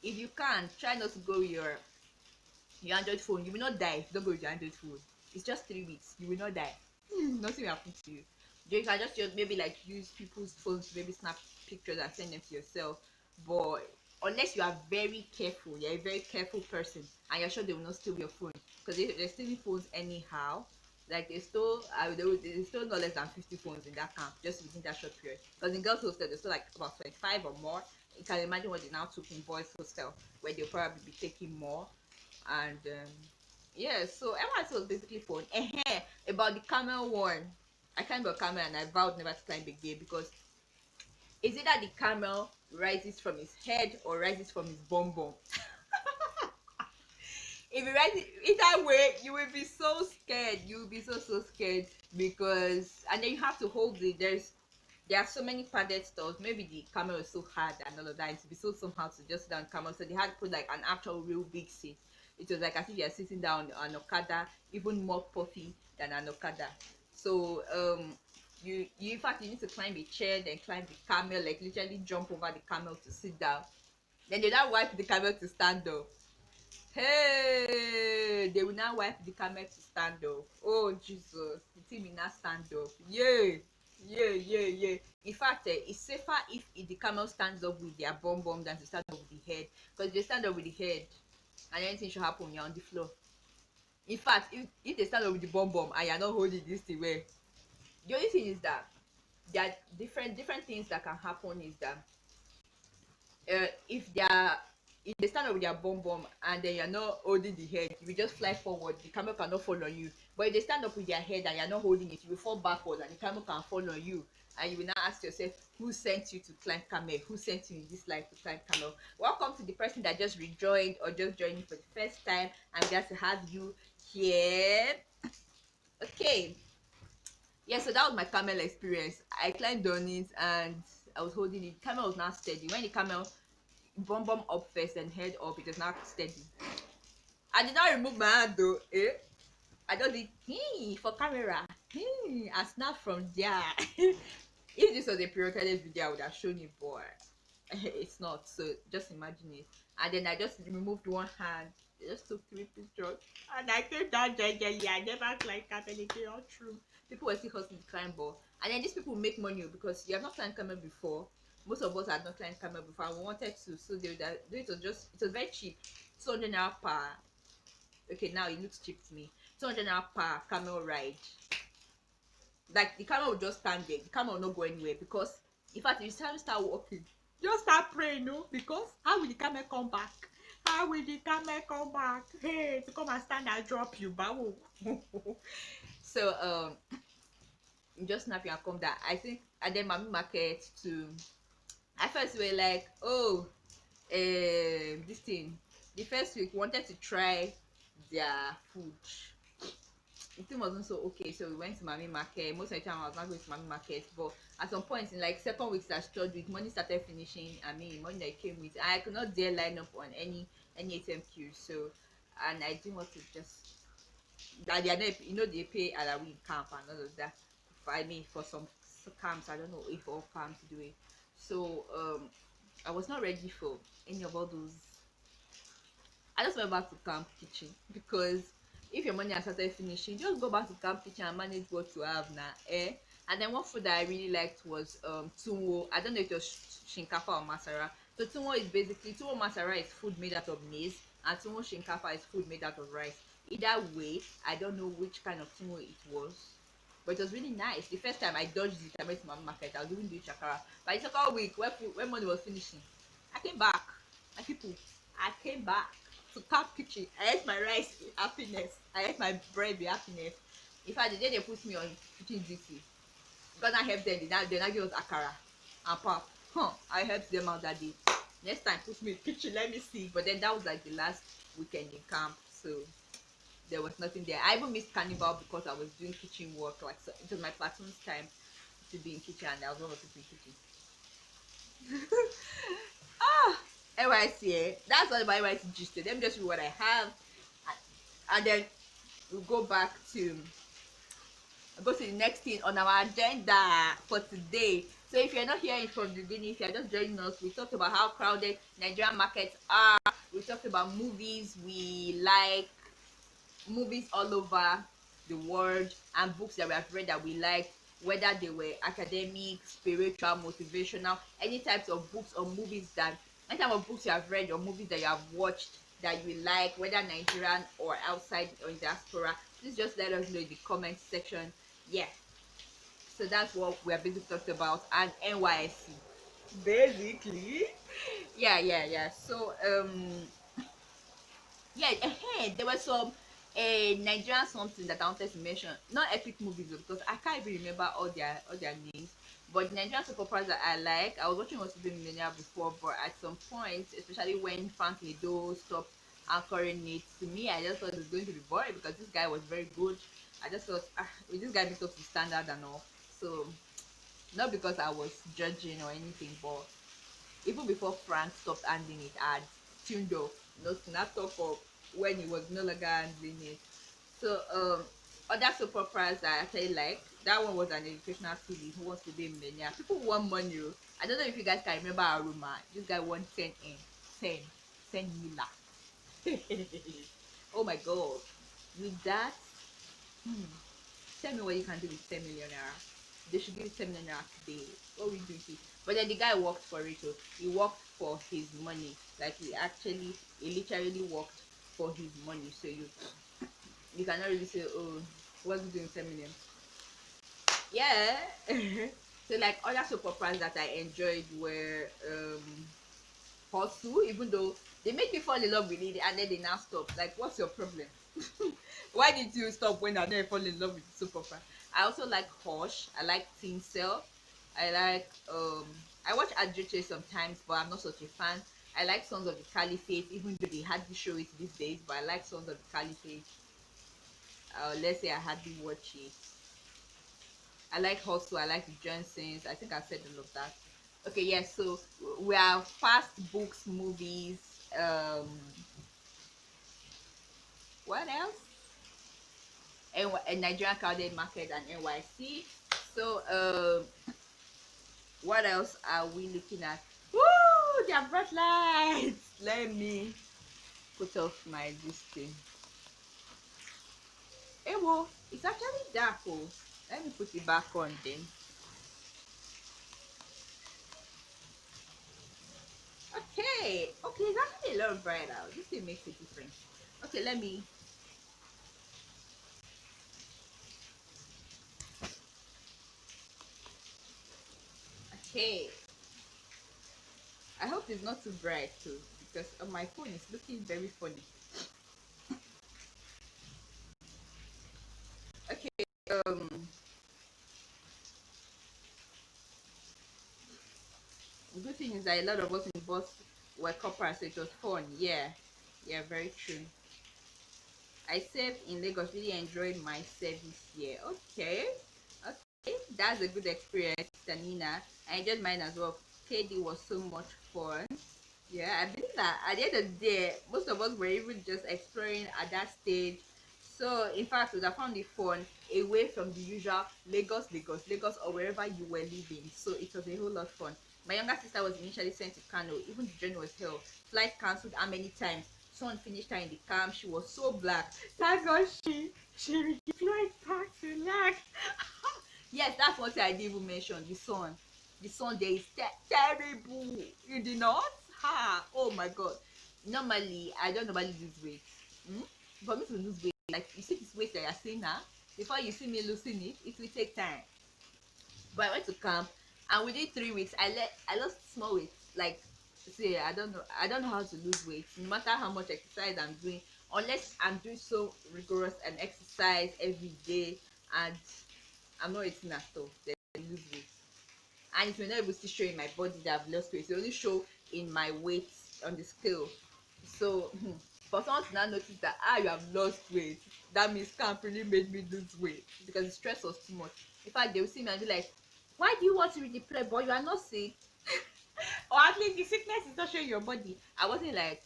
S1: if you can, try not to go with your Android phone. You will not die if you don't go with your Android phone. It's just 3 weeks. You will not die. Nothing will happen to you. You can just maybe like use people's phones to maybe snap pictures and send them to yourself. But unless you are very careful, you're a very careful person, and you're sure they will not steal your phone because they're stealing phones anyhow. Like they stole no less than 50 phones in that camp just within that short period. Because in girls' hostel, they stole like about 25 or more. You can imagine what they now took in boys' hostel, where they'll probably be taking more. And yeah, so MRT was basically fun. About the camel one, I climbed a camel and I vowed never to climb again because it's either the camel rises from his head or rises from his bum bum. If you write it either way, you will be so scared. You will be so scared because, and then you have to hold it. There are so many padded stores. Maybe the camel is so hard and all of that. It would be so somehow to just sit down camel. So they had to put like an actual real big seat. It was like as if you're sitting down on an Okada, even more puffy than an Okada. So you in fact you need to climb a chair, then climb the camel, like literally jump over the camel to sit down. Then they now wipe the camel to stand up. Hey, they will now wipe the camel to stand up. Oh Jesus, the team will now stand up. Yay, yeah. In fact, it's safer if the camel stands up with their bum bum than to stand up with the head. Because if they stand up with the head and anything should happen, you're on the floor. In fact, if they stand up with the bum bum and you're not holding this thing well, the only thing is that there are different things that can happen is that if they stand up with their bum bum and then you're not holding the head, you will just fly forward. The camel cannot fall on you. But if they stand up with their head and you're not holding it, you will fall backwards and the camel can fall on you. And you will now ask yourself, who sent you to climb camel? Who sent you in this life to climb camel? Welcome to the person that just rejoined or just joined for the first time. I'm glad to have you here. Okay. Yeah, so that was my camel experience. I climbed on it and I was holding it. Camel was not steady. When the camel bum bum up first and head up, it was not steady. I did not remove my hand though. I just did for camera. I snapped from there. If this was a pre-recorded video, I would have shown you, but it's not. So just imagine it. And then I just removed one hand. I just took 3 pictures, and I came down gently. I never climbed camel again. All true. People were still hustling to climb, but and then these people make money because you have not climbed camel before. Most of us had not climbed camel before and we wanted to, so it was very cheap. 200 naira per, okay, now it looks cheap to me. 200 naira per camel ride. Like the camel will just stand there. The camel will not go anywhere because in fact if you start walking, just start praying, no? Because how will the camel come back? How will the camel come back? Hey, to come and stand and drop you, bawo. So just snap and come down. I think and then Mami Market to at first we were like, oh, this thing. The first week wanted to try their food. The thing wasn't so okay, so we went to Mami Market. Most of the time I was not going to Mami Market, but at some point in like second week that third week, money started finishing. I mean, money that came with, I could not dare line up on any ATM queue. So, and I didn't want to just that they are not, you know, they pay at a week camp and all of that. I mean, for some camps, I don't know if all camps do it. So I was not ready for any of all those. I just went back to camp kitchen because if your money has started finishing, just go back to camp kitchen and manage what you have now. And then one food that I really liked was tunwo. I don't know if it was shinkafa or masara. So tunwo masara is food made out of maize, and tunwo shinkafa is food made out of rice. Either way, I don't know which kind of tunwo it was, but it was really nice. The first time I dodged it, I went to my market. I was even doing shakara. By the second week, when money was finishing, I came back. My people, I came back to Cap Kitchen. I ate my rice with happiness. I ate my bread with happiness. In fact, the day they put me on kitchen duty, God I helped them. They now give us akara and pap. I helped them out that day. Next time, put me in kitchen. Let me see. But then that was like the last weekend in camp, so there was nothing there. I even missed carnival because I was doing kitchen work. Like, so it was my platoon's time to be in kitchen, and I was one of the people in kitchen. Ah, NYC. That's what my NYC gist. Let me just read what I have, and then we'll go to the next thing on our agenda for today. So if you're not hearing from the beginning, if you're just joining us, we talked about how crowded Nigerian markets are. We talked about movies we like, movies all over the world, and books that we have read that we like, whether they were academic, spiritual, motivational, any types of books or movies that, any type of books you have read or movies that you have watched that you like, whether Nigerian or outside or in diaspora. Please just let us know in the comment section. Yeah, so that's what we're basically talking about, and NYSC basically. Yeah, so yeah, there was some Nigerian something that I wanted to mention. Not epic movies though, because I can't even remember all their names. But Nigerian soap operas that I like, I was watching also the Millennial before, but at some point, especially when Frank Edo stopped anchoring it, to me, I just thought it was going to be boring because this guy was very good. I just thought, will this guy be up to standard and all? So, not because I was judging or anything, but even before Frank stopped handling it, I had tuned off, snapped off of when he was no longer handling it. So other soap operas that I actually like, that one was an educational series. Who Wants to Be a Millionaire? People want money. Oh. I don't know if you guys can remember Aruma. This guy won 10 10 mila. Oh my god. With that, hmm, tell me what you can do with 10 million naira. They should give you 10 million naira today. What will you do with it? But then the guy worked for it. So he worked for his money. Like he literally worked for his money. So you cannot really say, oh, what's he doing with 10 million? Yeah. So like other soap operas that I enjoyed were Hustle, even though they make me fall in love with it and then they now stop. Like, what's your problem? Why did you stop when I never fall in love with soap opera? I also like Hush. I like Teen Cell. I like I watch Adjuche sometimes, but I'm not such a fan. I like Sons of the Caliphate, even though they hardly show it these days, but I like Sons of the Caliphate. Let's say I hardly watch it. I like Hustle. I like the Johnsons. I think I said all of that. Okay, yes. So we have fast books, movies. Um, what else? Nigerian crowded market and NYC. So what else are we looking at? Woo! They are bright lights. Let me put off my this thing. Hey, well, it's actually dark. Oh, let me put it back on then. Okay, it's actually a lot brighter. This thing makes a difference. Okay, let me. Okay, I hope it's not too bright too, because on my phone it's looking very funny. Okay, the good thing is that a lot of us in the bus were corporate, so it was fun. Yeah, very true. I served in Lagos, really enjoyed my service here. Okay, that's a good experience, Tanina. I enjoyed mine as well. KD was so much fun. Yeah, I believe that at the end of the day, most of us were even just exploring at that stage. So, in fact, we have found the fun away from the usual Lagos, or wherever you were living. So, it was a whole lot of fun. My younger sister was initially sent to Kano. Even the journey was hell. Flight cancelled how many times? Sun finished her in the camp. She was so black. Thank God she redeployed back to lag. Yes, that's what I didn't even mention. The sun there is terrible in the north. Ha! Oh my god. Normally, I don't normally lose weight. Hmm? For me to lose weight, like you see this weight that you're seeing now, before you see me losing it, it will take time. But I went to camp, and within 3 weeks, I lost small weight. Like, see, I don't know how to lose weight. No matter how much exercise I'm doing, unless I'm doing so rigorous an exercise every day, and I'm not eating at all, then I lose weight. And it will not even still show in my body that I've lost weight. It will only show in my weight on the scale. So for someone to now notice that you have lost weight, that means camp really made me lose weight because the stress was too much. In fact, they will see me and be like, why do you want to redeploy, but you are not sick? Or at least the sickness is not showing your body. I wasn't like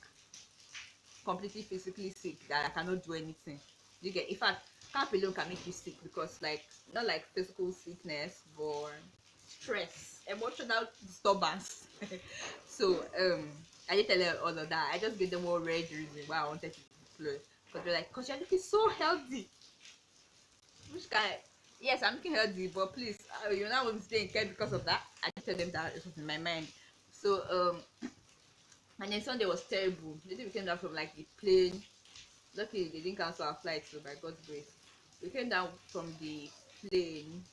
S1: completely physically sick that I cannot do anything. You get, in fact, camp alone can make you sick because, like, not like physical sickness, but stress, emotional disturbance. So I didn't tell them all of that. I just gave them one red reason why I wanted to deploy, because they're like, because you're looking so healthy. Which kind? Yes, I'm looking healthy, but please, you're not going to stay in care because of that. I didn't tell them that, it was in my mind. So and then Sunday was terrible. The day we came down from like the plane. Luckily they didn't cancel our flight, so by God's grace. We came down from the plane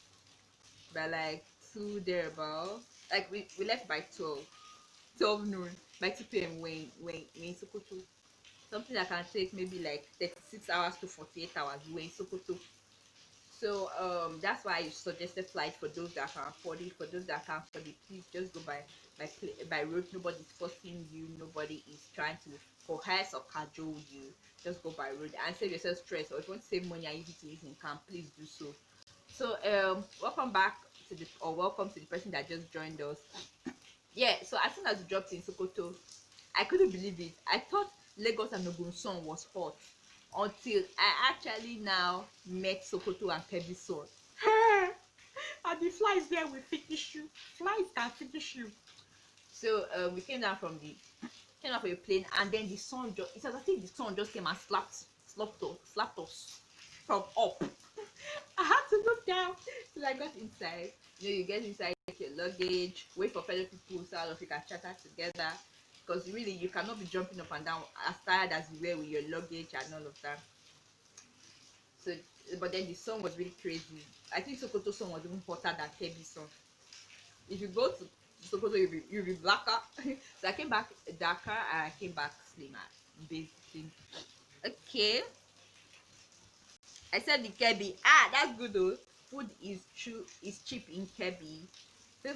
S1: by like 2 thereabout. Like we left by 12 noon. By 2 p.m. we're in Sokoto. Something that can take maybe like 36 hours to 48 hours. We're in Sokoto. So that's why I suggested flight for those that can afford it. For those that can't afford it, please just go by road. Nobody's forcing you. Nobody is trying to coerce or cajole you. Just go by road and save yourself stress. Or if you want to save money and use it to eat in camp, please do so. So welcome back to the, or welcome to the person that just joined us. Yeah. So as soon as we dropped in Sokoto, I couldn't believe it. I thought Lagos and Ogun sun was hot until I actually now met Sokoto and Kebbi sun. And the flies there will finish you. Flies can finish you. So we came down from the a plane, and then the sun just, it was as if the sun just came and slapped us from up. I had to look down till I got inside. You know, you get inside, get your luggage, wait for fellow people so all of you can chatter together. Because really, you cannot be jumping up and down as tired as you were with your luggage and all of that. So, but then the sun was really crazy. I think Sokoto sun was even hotter than Kebbi sun. If you go to Sokoto, you'll be blacker. So I came back darker and I came back slimmer, basically. Okay. I said the Kebbi. That's good though. Food is cheap in Kebbi.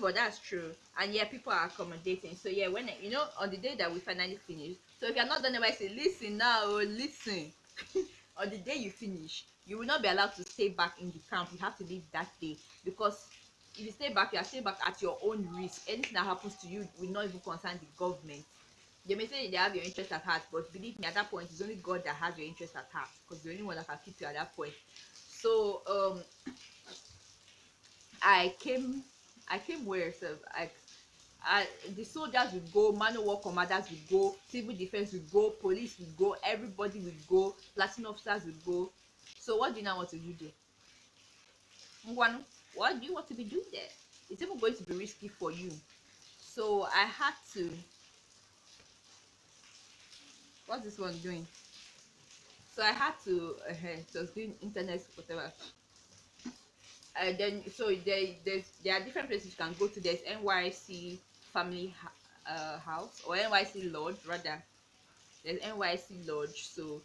S1: But that's true. And yeah, people are accommodating. So yeah, when you know, on the day that we finally finish. So if you're not done, I say listen now, listen. On the day you finish, you will not be allowed to stay back in the camp. You have to leave that day, because if you stay back, you are staying back at your own risk. Anything that happens to you will not even concern the government. They may say they have your interest at heart, but believe me, at that point, it's only God that has your interest at heart, because the only one that can keep you at that point. So I came where, so the soldiers will go, manual war commanders will go, civil defense will go, police will go, everybody will go, platinum officers will go. So what do you now want to do there? What do you want to be doing there? It's even going to be risky for you. So I had to. What's this one doing? So I had to. So I was doing internet whatever. And then so there are different places you can go to. There's NYC family house, or NYC lodge rather. There's NYC lodge, so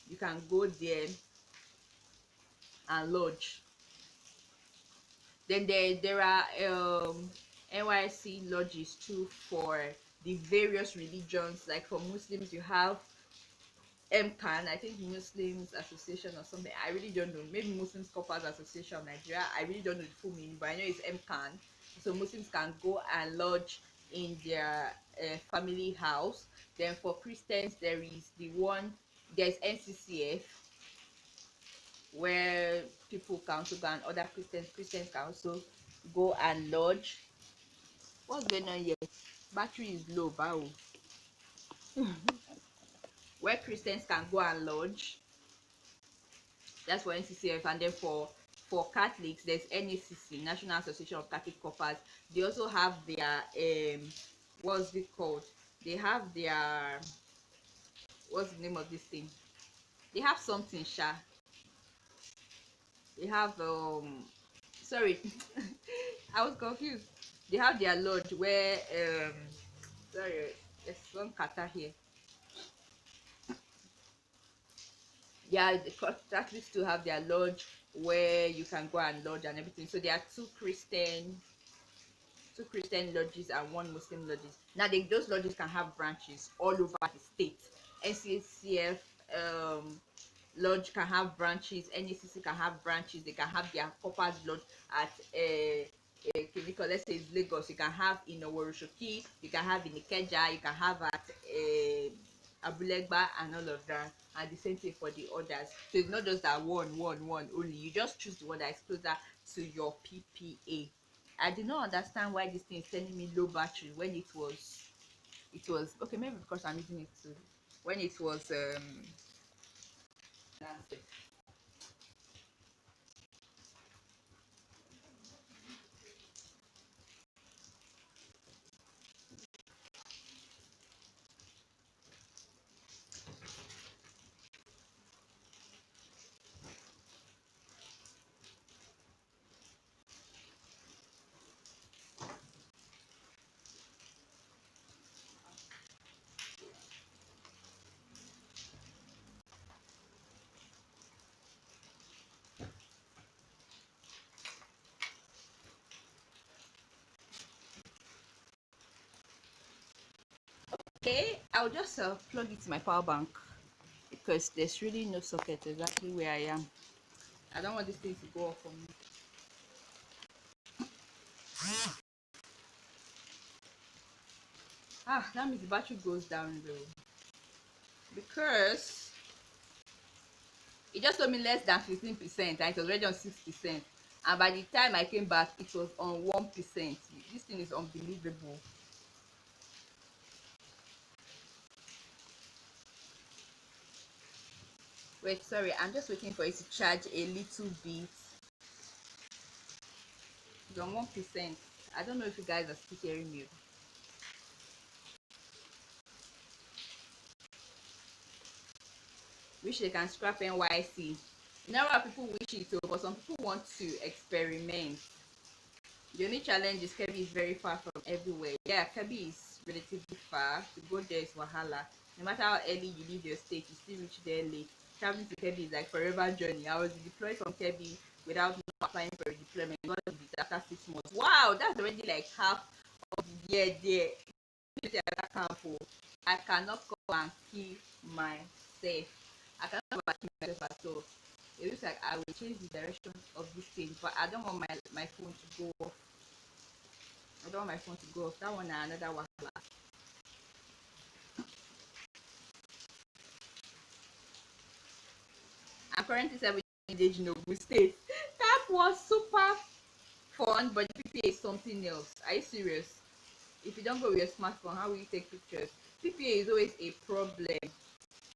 S1: you can go there and lodge. Then there are NYC lodges too for the various religions. Like for Muslims, you have MCAN, I think Muslims Association or something. I really don't know. Maybe Muslims Couples Association of Nigeria. I really don't know the full meaning, but I know it's MCAN. So Muslims can go and lodge in their family house. Then for Christians, there's NCCF, where people can also go, and other Christians can also go and lodge. What's going on here? Battery is low, bow. Where Christians can go and lodge. That's for NCCF. And then for Catholics, there's NACC, National Association of Catholic Couples. They also have their what's it called? They have their, what's the name of this thing? They have something, sha. They have sorry, I was confused. They have their lodge where sorry, there's one kata here. Yeah, the Catholics still have their lodge where you can go and lodge and everything. So there are two Christian lodges and one Muslim lodges. Now those lodges can have branches all over the state. NCCF lodge can have branches, NACC can have branches, they can have their corpus lodge at clinical, let's say it's Lagos, you can have in Oworoshoki, you can have in Ikeja, you can have at Abulegba and all of that, and the same thing for the others. So it's not just that one only, you just choose the one that is closer to your PPA. I did not understand why this thing is telling me low battery when it was okay, maybe because I'm using it too. When it was that's it. Okay, I'll just plug it to my power bank because there's really no socket exactly where I am. I don't want this thing to go off on me. That means the battery goes down low because it just told me less than 15% and it was already on 6%. And by the time I came back, it was on 1%. This thing is unbelievable. Wait, sorry, I'm just waiting for it to charge a little bit. It's on 1%. I don't know if you guys are still hearing me. Wish they can scrap NYC. You know what people wish it to, but some people want to experiment. The only challenge is Kebbi is very far from everywhere. Yeah, Kebbi is relatively far. To go there is wahala. No matter how early you leave your state, you still reach there late. Traveling to Kebbi is like forever journey. I was deployed from Kebbi without not applying for a deployment. Got it after 6 months. Wow, that's already like half of the year there. I cannot come and kill myself. I cannot come and kill myself at all. It looks like I will change the direction of this thing, but I don't want my phone to go off. I don't want my phone to go off. That one and another wahala. I'm currently 17 days in Ogun State. That was super fun, but the PPA is something else. Are you serious? If you don't go with your smartphone, how will you take pictures? PPA is always a problem.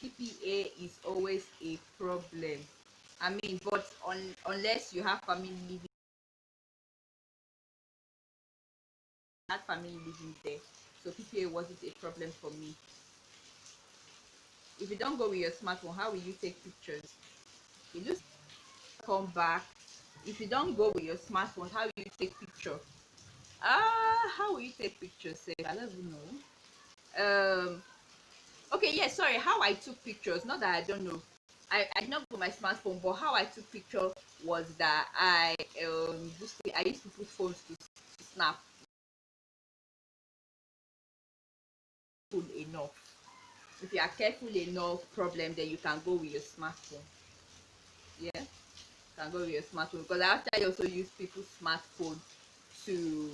S1: PPA is always a problem. I mean, but unless you have family living, there, so PPA wasn't a problem for me. If you don't go with your smartphone, how will you take pictures? You just come back. If you don't go with your smartphone, how will you take picture? How will you take pictures? I don't even know. Okay, yeah, sorry. How I took pictures, not that I don't know. I did not go with my smartphone, but how I took picture was that I used to put phones to snap full enough. If you are careful enough, problem, then you can go with your smartphone. Yeah, can go with your smartphone because I actually also use people's smartphone to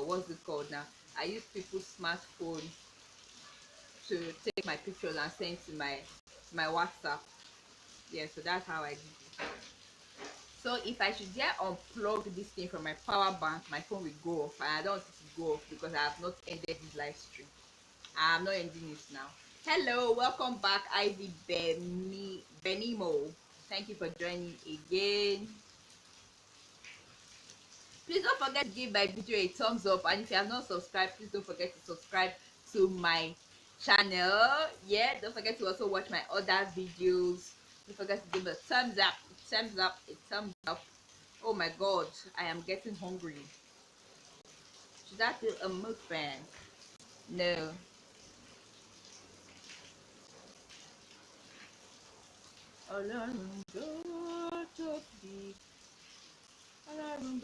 S1: what's it called now? I use people's smartphone to take my pictures and send to my WhatsApp. Yeah, so that's how I do it. So if I should get unplug this thing from my power bank, my phone will go off, and I don't want it to go off because I have not ended this live stream. I'm not ending it now. Hello, welcome back, Ivy Benimo. Thank you for joining again. Please don't forget to give my video a thumbs up, and if you have not subscribed, please don't forget to subscribe to my channel. Yeah, don't forget to also watch my other videos. Don't forget to give a thumbs up thumbs up, a thumbs up. Oh my god, I am getting hungry. Should that do a mukbang? No. Ọlọ́run tó tóbi, Ọlọ́run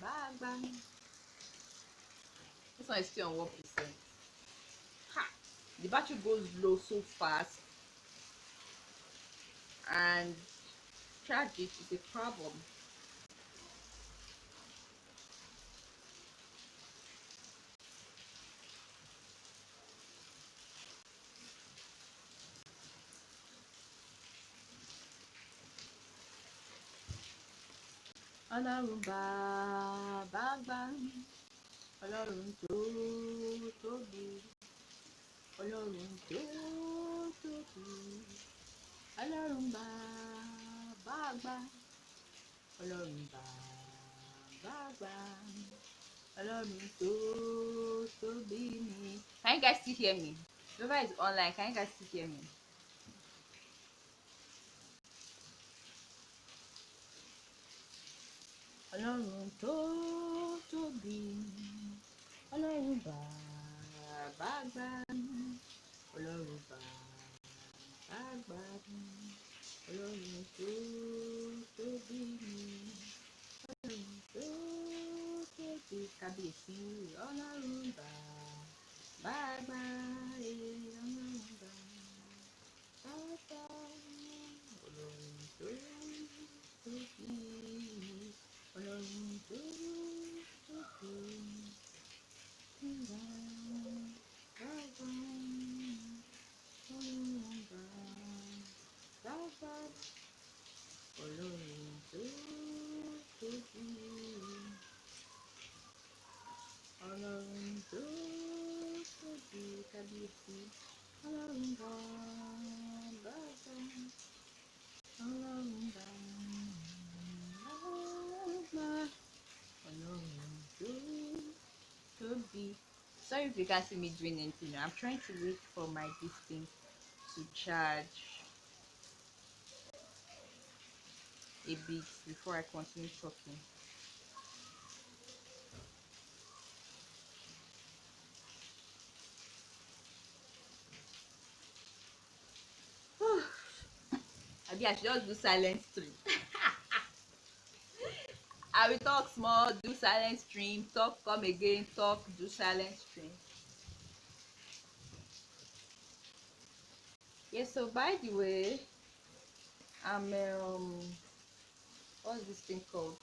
S1: bàbá. This one is still on 1%. Ha! The battery goes low so fast, and charge it is a problem. Ọlọ́run bàbá, Ọlọ́run tó tóbi, Ọlọ́run tó tóbi, Ọlọ́run bàbá, Ọlọ́run bàbá, Ọlọ́run tó tóbi ni. Can you guys still hear me? Whoever is online, can you guys still hear me? Ọlọ́run tó tóbi, Ọlọ́run bàbá, Ọlọ́run bàbá, Ọlọ́run tó tóbi ni. Ọlọ́run tó tóbi, kábíyèsí, Ọlọ́run bàbá, Ọlọ́run bàbá, Ọlọ́run tó tóbi, Ọlọ́run tó tóbi, Ọlọ́run tó tóbi, Ọlọ́run tó tóbi, kábíyèsí, Ọlọ́run bàbá, Ọlọ́run bàbá, Ọlọ́run tó tóbi. Sorry if you can't see me doing anything. I'm trying to wait for my this thing to charge a bit before I continue talking. Maybe I should just do silent stream. I will talk small, do silent stream, talk, come again, talk, do silent stream. Yeah, so by the way, I'm what's this thing called?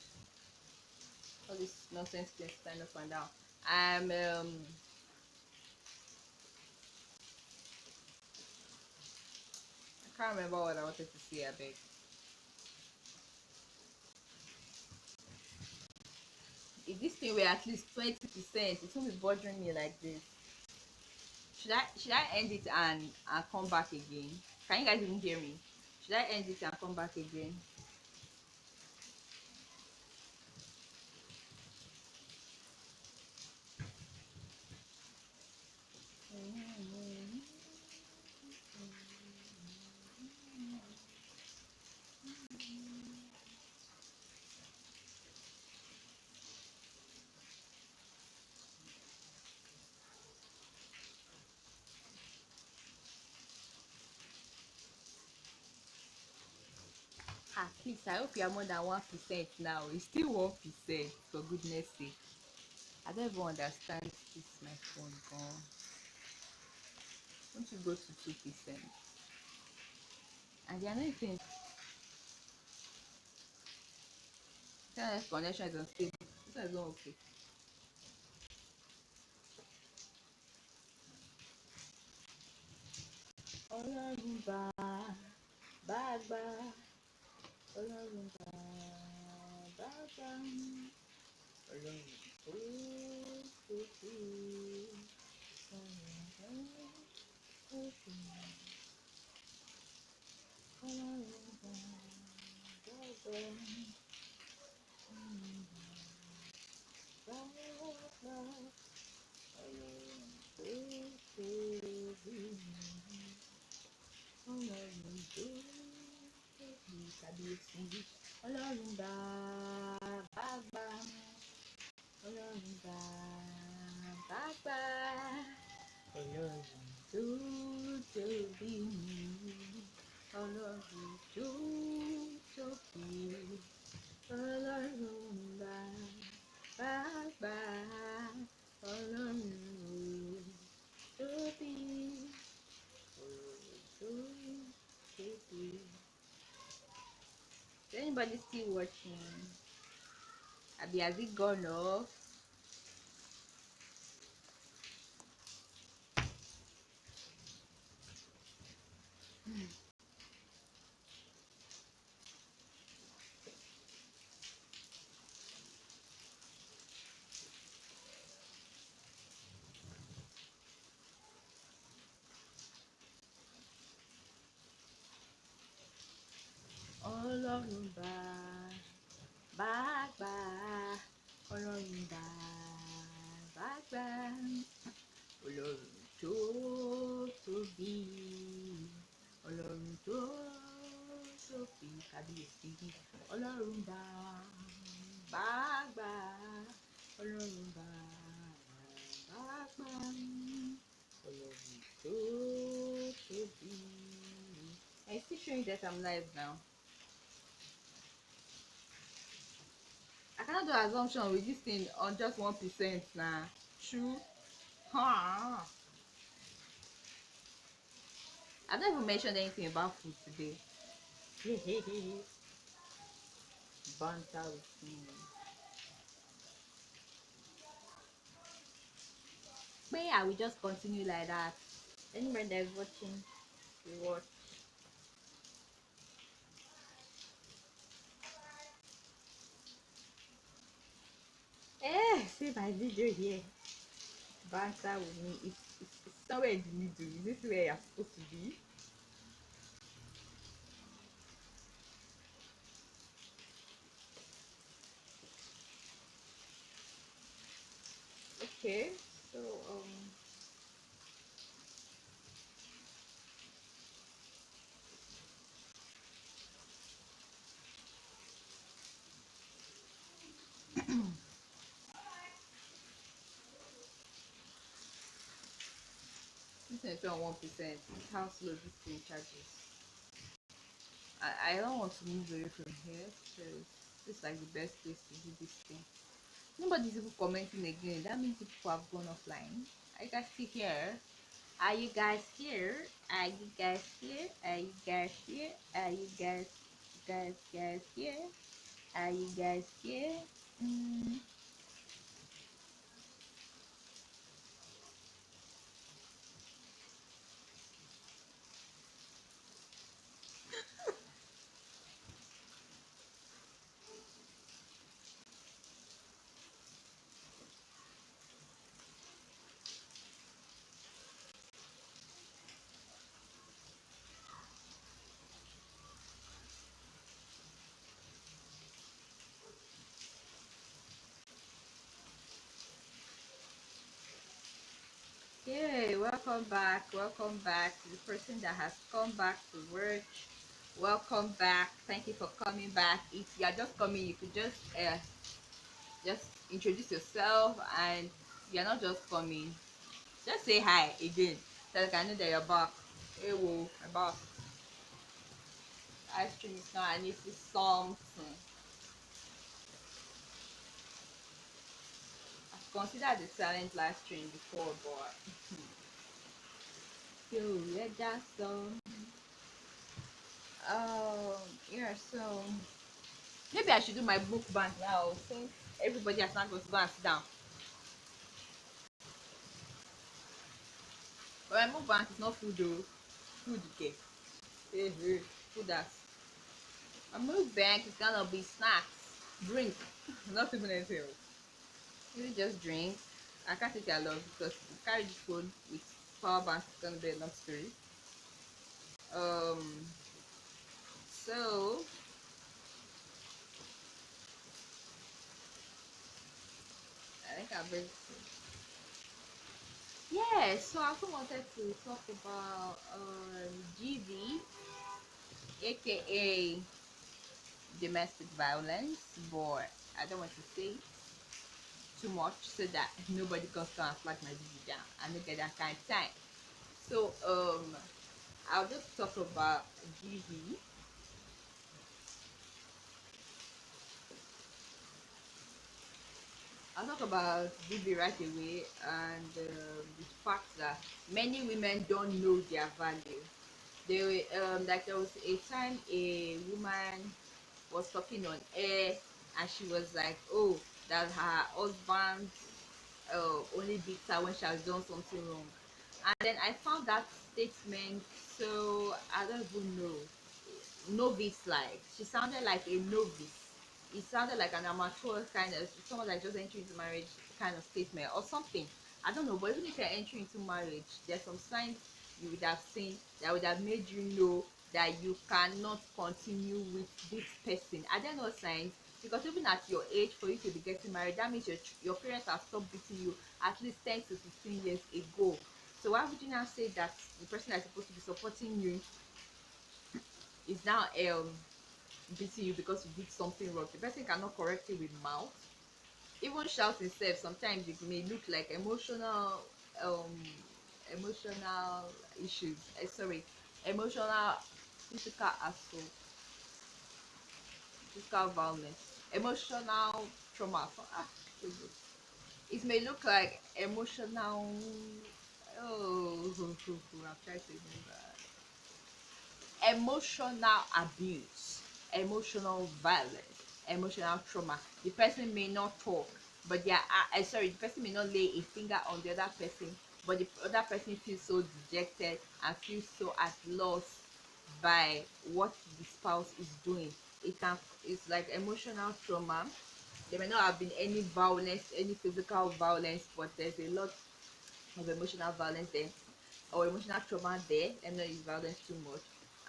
S1: All this nonsense thing stand up and down. I'm I can't remember what I wanted to say, I beg. If this thing were at least 20%, it won't be bothering me like this. Should I end it and come back again? Can you guys even hear me? Should I end it and come back again? Please, I hope you are more than 1% now. It's still 1%, for goodness sake. I don't even understand this my phone gone. Want to go to 2%? And the another thing, internet connection is unstable. This one is not okay. Ọlọ́run bàbá, Ọlọ́run bàbá, Ọlọ́run tó tóbi, Ọlọ́run tó tóbi, Ọlọ́run bàbá, Anybody still watching? Abi, has it gone off? Ọlọ́run bàbá Ọlọ́run bàbá Ọlọ́run tó tóbi Ọlọ́run tó tóbi kábíyèsí Ọlọ́run bàbá Ọlọ́run bàbá Ọlọ́run tó tóbi. I still showing that I'm live now. I cannot do assumption with this thing on just 1% now. True. Huh. I've not even mentioned anything about food today. Banter with me. But yeah, we just continue like that. Anybody that is watching, we watch. See my video here. Banter with me. It's somewhere in the middle. Is this where you're supposed to be? Okay. So this is on 1%. How slow this thing charges. I don't want to move away from here because this is like the best place to do this thing. Nobody's even commenting again. That means people have gone offline. Are you guys still here? Are you guys here? Are you guys here? Are you guys here? Are you guys here? Are you guys here? Mm. Yay, welcome back. Welcome back to the person that has come back to work. Welcome back. Thank you for coming back. If you are just coming, you could just introduce yourself, and you're not just coming. Just say hi again so that I know that you're back. Hey, whoa, I'm back. Ice cream is not, I need to see something. I've considered the silent live stream before, but yo, let that song. Yeah, so maybe I should do my book bank now since everybody has not going to go and sit down. But my book bank is not food though. Food okay. Hey, hey, food that. My milk bank is gonna be snacks, drink, not even anything else. Maybe just drink. I can't take it along because if you carry this phone with power bank, it's gonna be enough space. Um, so I think I'm ready. Yeah, so I also wanted to talk about GV, aka domestic violence, but I don't want to say too much so that nobody comes to and flag my video down. I don't get that kind of time. So I'll just talk about GV. I'll talk about GV right away, and the fact that many women don't know their value. They like there was a time a woman was talking on air, and she was like, oh, that her husband only beats her when she has done something wrong. And then I found that statement, so I don't even know, novice like. She sounded like a novice. It sounded like an amateur kind of, someone that just entering into marriage kind of statement or something. I don't know, but even if you're entering into marriage, there's some signs you would have seen that would have made you know that you cannot continue with this person. Are there no signs? Because even at your age, for you to be getting married, that means your parents have stopped beating you at least 10 to 15 years ago. So why would you now say that the person that's supposed to be supporting you is now beating you because you did something wrong? The person cannot correct you with mouth. Even shouting self, sometimes it may look like um emotional issues. Sorry, emotional, physical assault, physical violence, emotional trauma. It may look like emotional. Oh, I'm trying to remember. Emotional abuse, emotional violence, emotional trauma. The person may not talk, but they are sorry, the person may not lay a finger on the other person, but the other person feels so dejected and feels so at loss by what the spouse is doing. It can, it's like emotional trauma. There may not have been any violence, any physical violence, but there's a lot of emotional violence there, or emotional trauma there. And not use violence too much.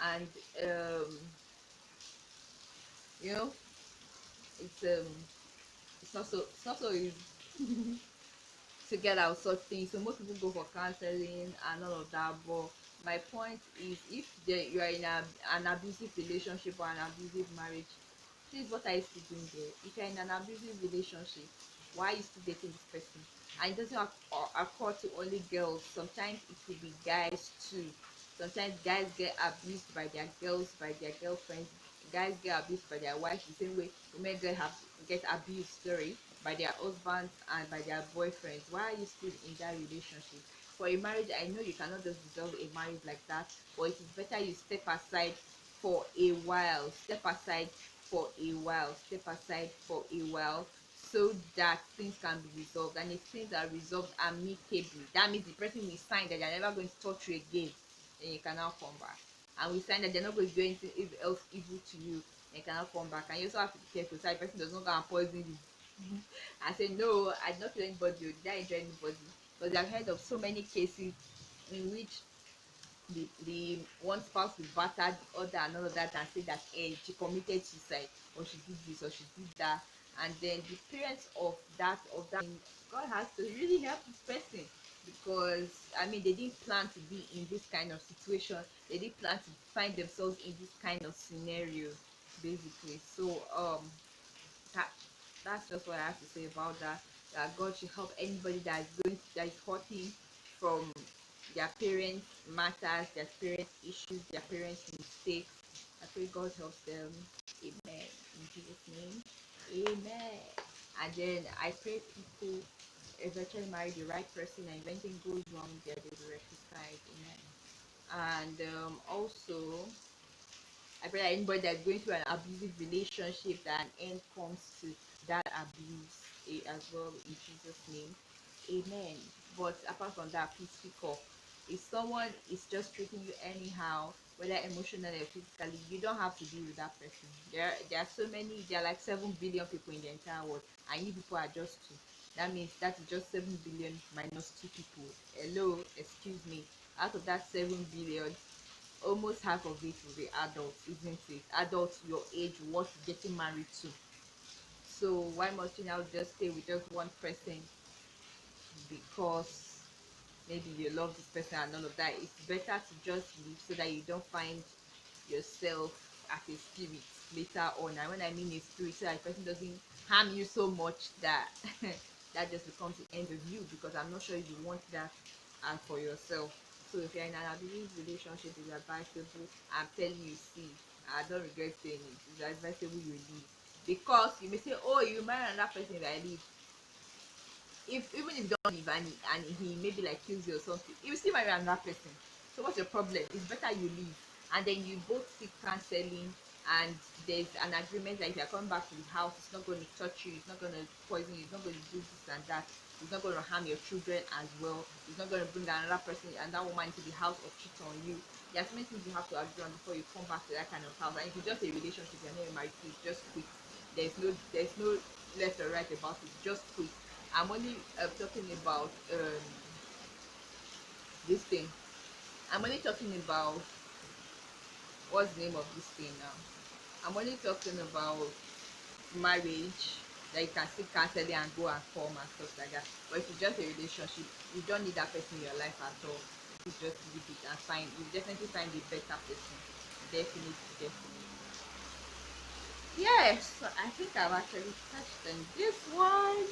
S1: And um you know, it's it's not so easy to get out such things. So most people go for counseling and all of that. But my point is, if you are in an abusive relationship or an abusive marriage, please, what are you still doing there? If you're in an abusive relationship, why are you still dating this person? And it doesn't occur to only girls. Sometimes it could be guys too. Sometimes guys get abused by their girls, by their girlfriends. Guys get abused by their wives the same way women get abused, sorry, by their husbands and by their boyfriends. Why are you still in that relationship? For a marriage, I know you cannot just dissolve a marriage like that, but it is better you step aside for a while. Step aside for a while. Step aside for a while, so that things can be resolved. And if things are resolved amicably, that means the person will sign that they're never going to touch you again, then you can now come back. And we sign that they're not going to do anything else evil to you, then you cannot come back. And you also have to be careful so the person does not go and poison you and say, no, I did not kill anybody, or did I injure anybody? Because I've heard of so many cases in which the one spouse will batter the other and all of that, and say that, she committed suicide, or she did this, or she did that. And then the parents of that, God has to really help this person, because I mean, they didn't plan to be in this kind of situation. They didn't plan to find themselves in this kind of scenario, basically. So that that's just what I have to say about that. That God should help anybody that is hurting from their parents' matters, their parents' issues, their parents' mistakes. I pray God helps them. Amen. In Jesus' name. Amen. And then I pray people eventually marry the right person, and if anything goes wrong, they'll be rectified. Amen. And also, I pray that anybody that's going through an abusive relationship, that an end comes to that abuse, as well, in Jesus' name. Amen. But apart from that, please speak up. If someone is just treating you anyhow, whether emotionally or physically, you don't have to deal with that person. There are so many, there are like 7 billion people in the entire world, and you people are just two. That means that is just 7 billion minus two people. Hello, excuse me. Out of that 7 billion, almost half of it will be adults, isn't it? Adults your age, what you're getting married to. So why must you now just stay with just one person because maybe you love this person and all of that? It's better to just leave, so that you don't find yourself as a spirit later on. And when I mean a spirit, so that the person doesn't harm you so much that that just becomes the end of you, because I'm not sure if you want that for yourself. So if you're in an abusive relationship, it's advisable. I'm telling you, see, I don't regret saying it. It's advisable you leave, because you may say, oh, you marry another person if I leave. If even if you don't leave, and he maybe like kills you or something, you will still marry another person. So what's your problem? It's better you leave, and then you both seek counseling and there's an agreement that if you're coming back to the house, it's not going to touch you, it's not going to poison you, it's not going to do this and that, it's not going to harm your children as well, it's not going to bring another person and that woman into the house or cheat on you. There are so many things you have to agree on before you come back to that kind of house. And if it's just a relationship, you're not married, please just quit. There's no left or right about it, just quit. I'm only talking about this thing. I'm only talking about, what's the name of this thing now? I'm only talking about marriage, that you can still cancel it and go and come and stuff like that. But if it's just a relationship, you don't need that person in your life at all. You just leave it and find, you definitely find a better person. Definitely, definitely. Yes, so I think I've actually touched on this one.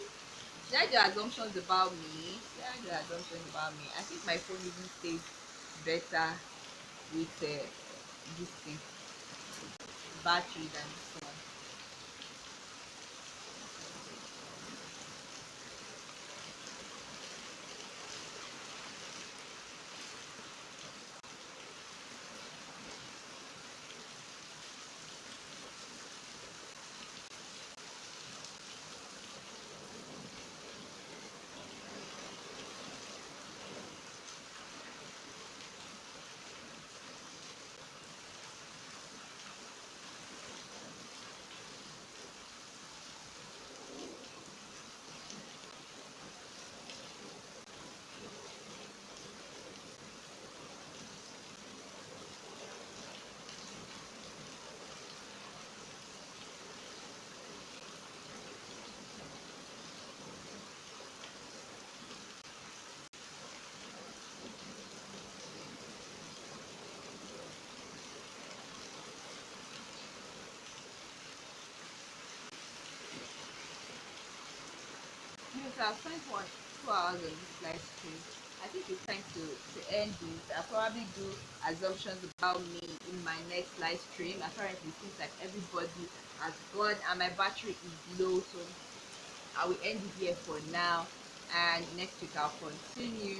S1: Did I do assumptions about me? Did I do assumptions about me? I think my phone even stays better with this thing, battery, than this one. Yes, I've spent 2 hours on this live stream. I think it's time to end this. I'll probably do assumptions about me in my next live stream. Apparently, it seems like everybody has gone and my battery is low, so I will end it here for now. And next week, I'll continue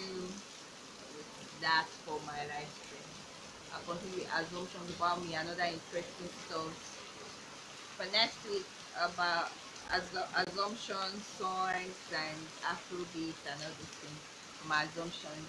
S1: with that for my live stream. I'll continue with assumptions about me, another interesting stuff for next week about assumptions, songs, and Afrobeat and all these things. My assumptions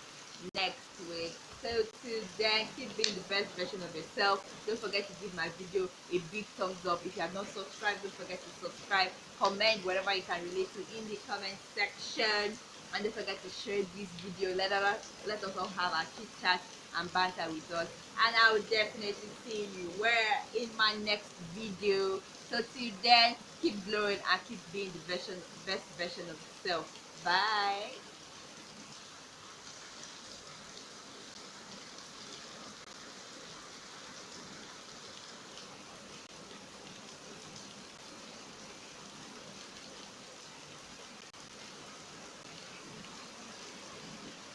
S1: next week. So till then, keep being the best version of yourself. Don't forget to give my video a big thumbs up. If you have not subscribed, don't forget to subscribe. Comment whatever you can relate to in the comment section. And don't forget to share this video. Let us all have our chit chat and banter with us. And I will definitely see you where in my next video. So till then, keep glowing and keep being the best version of yourself. Bye.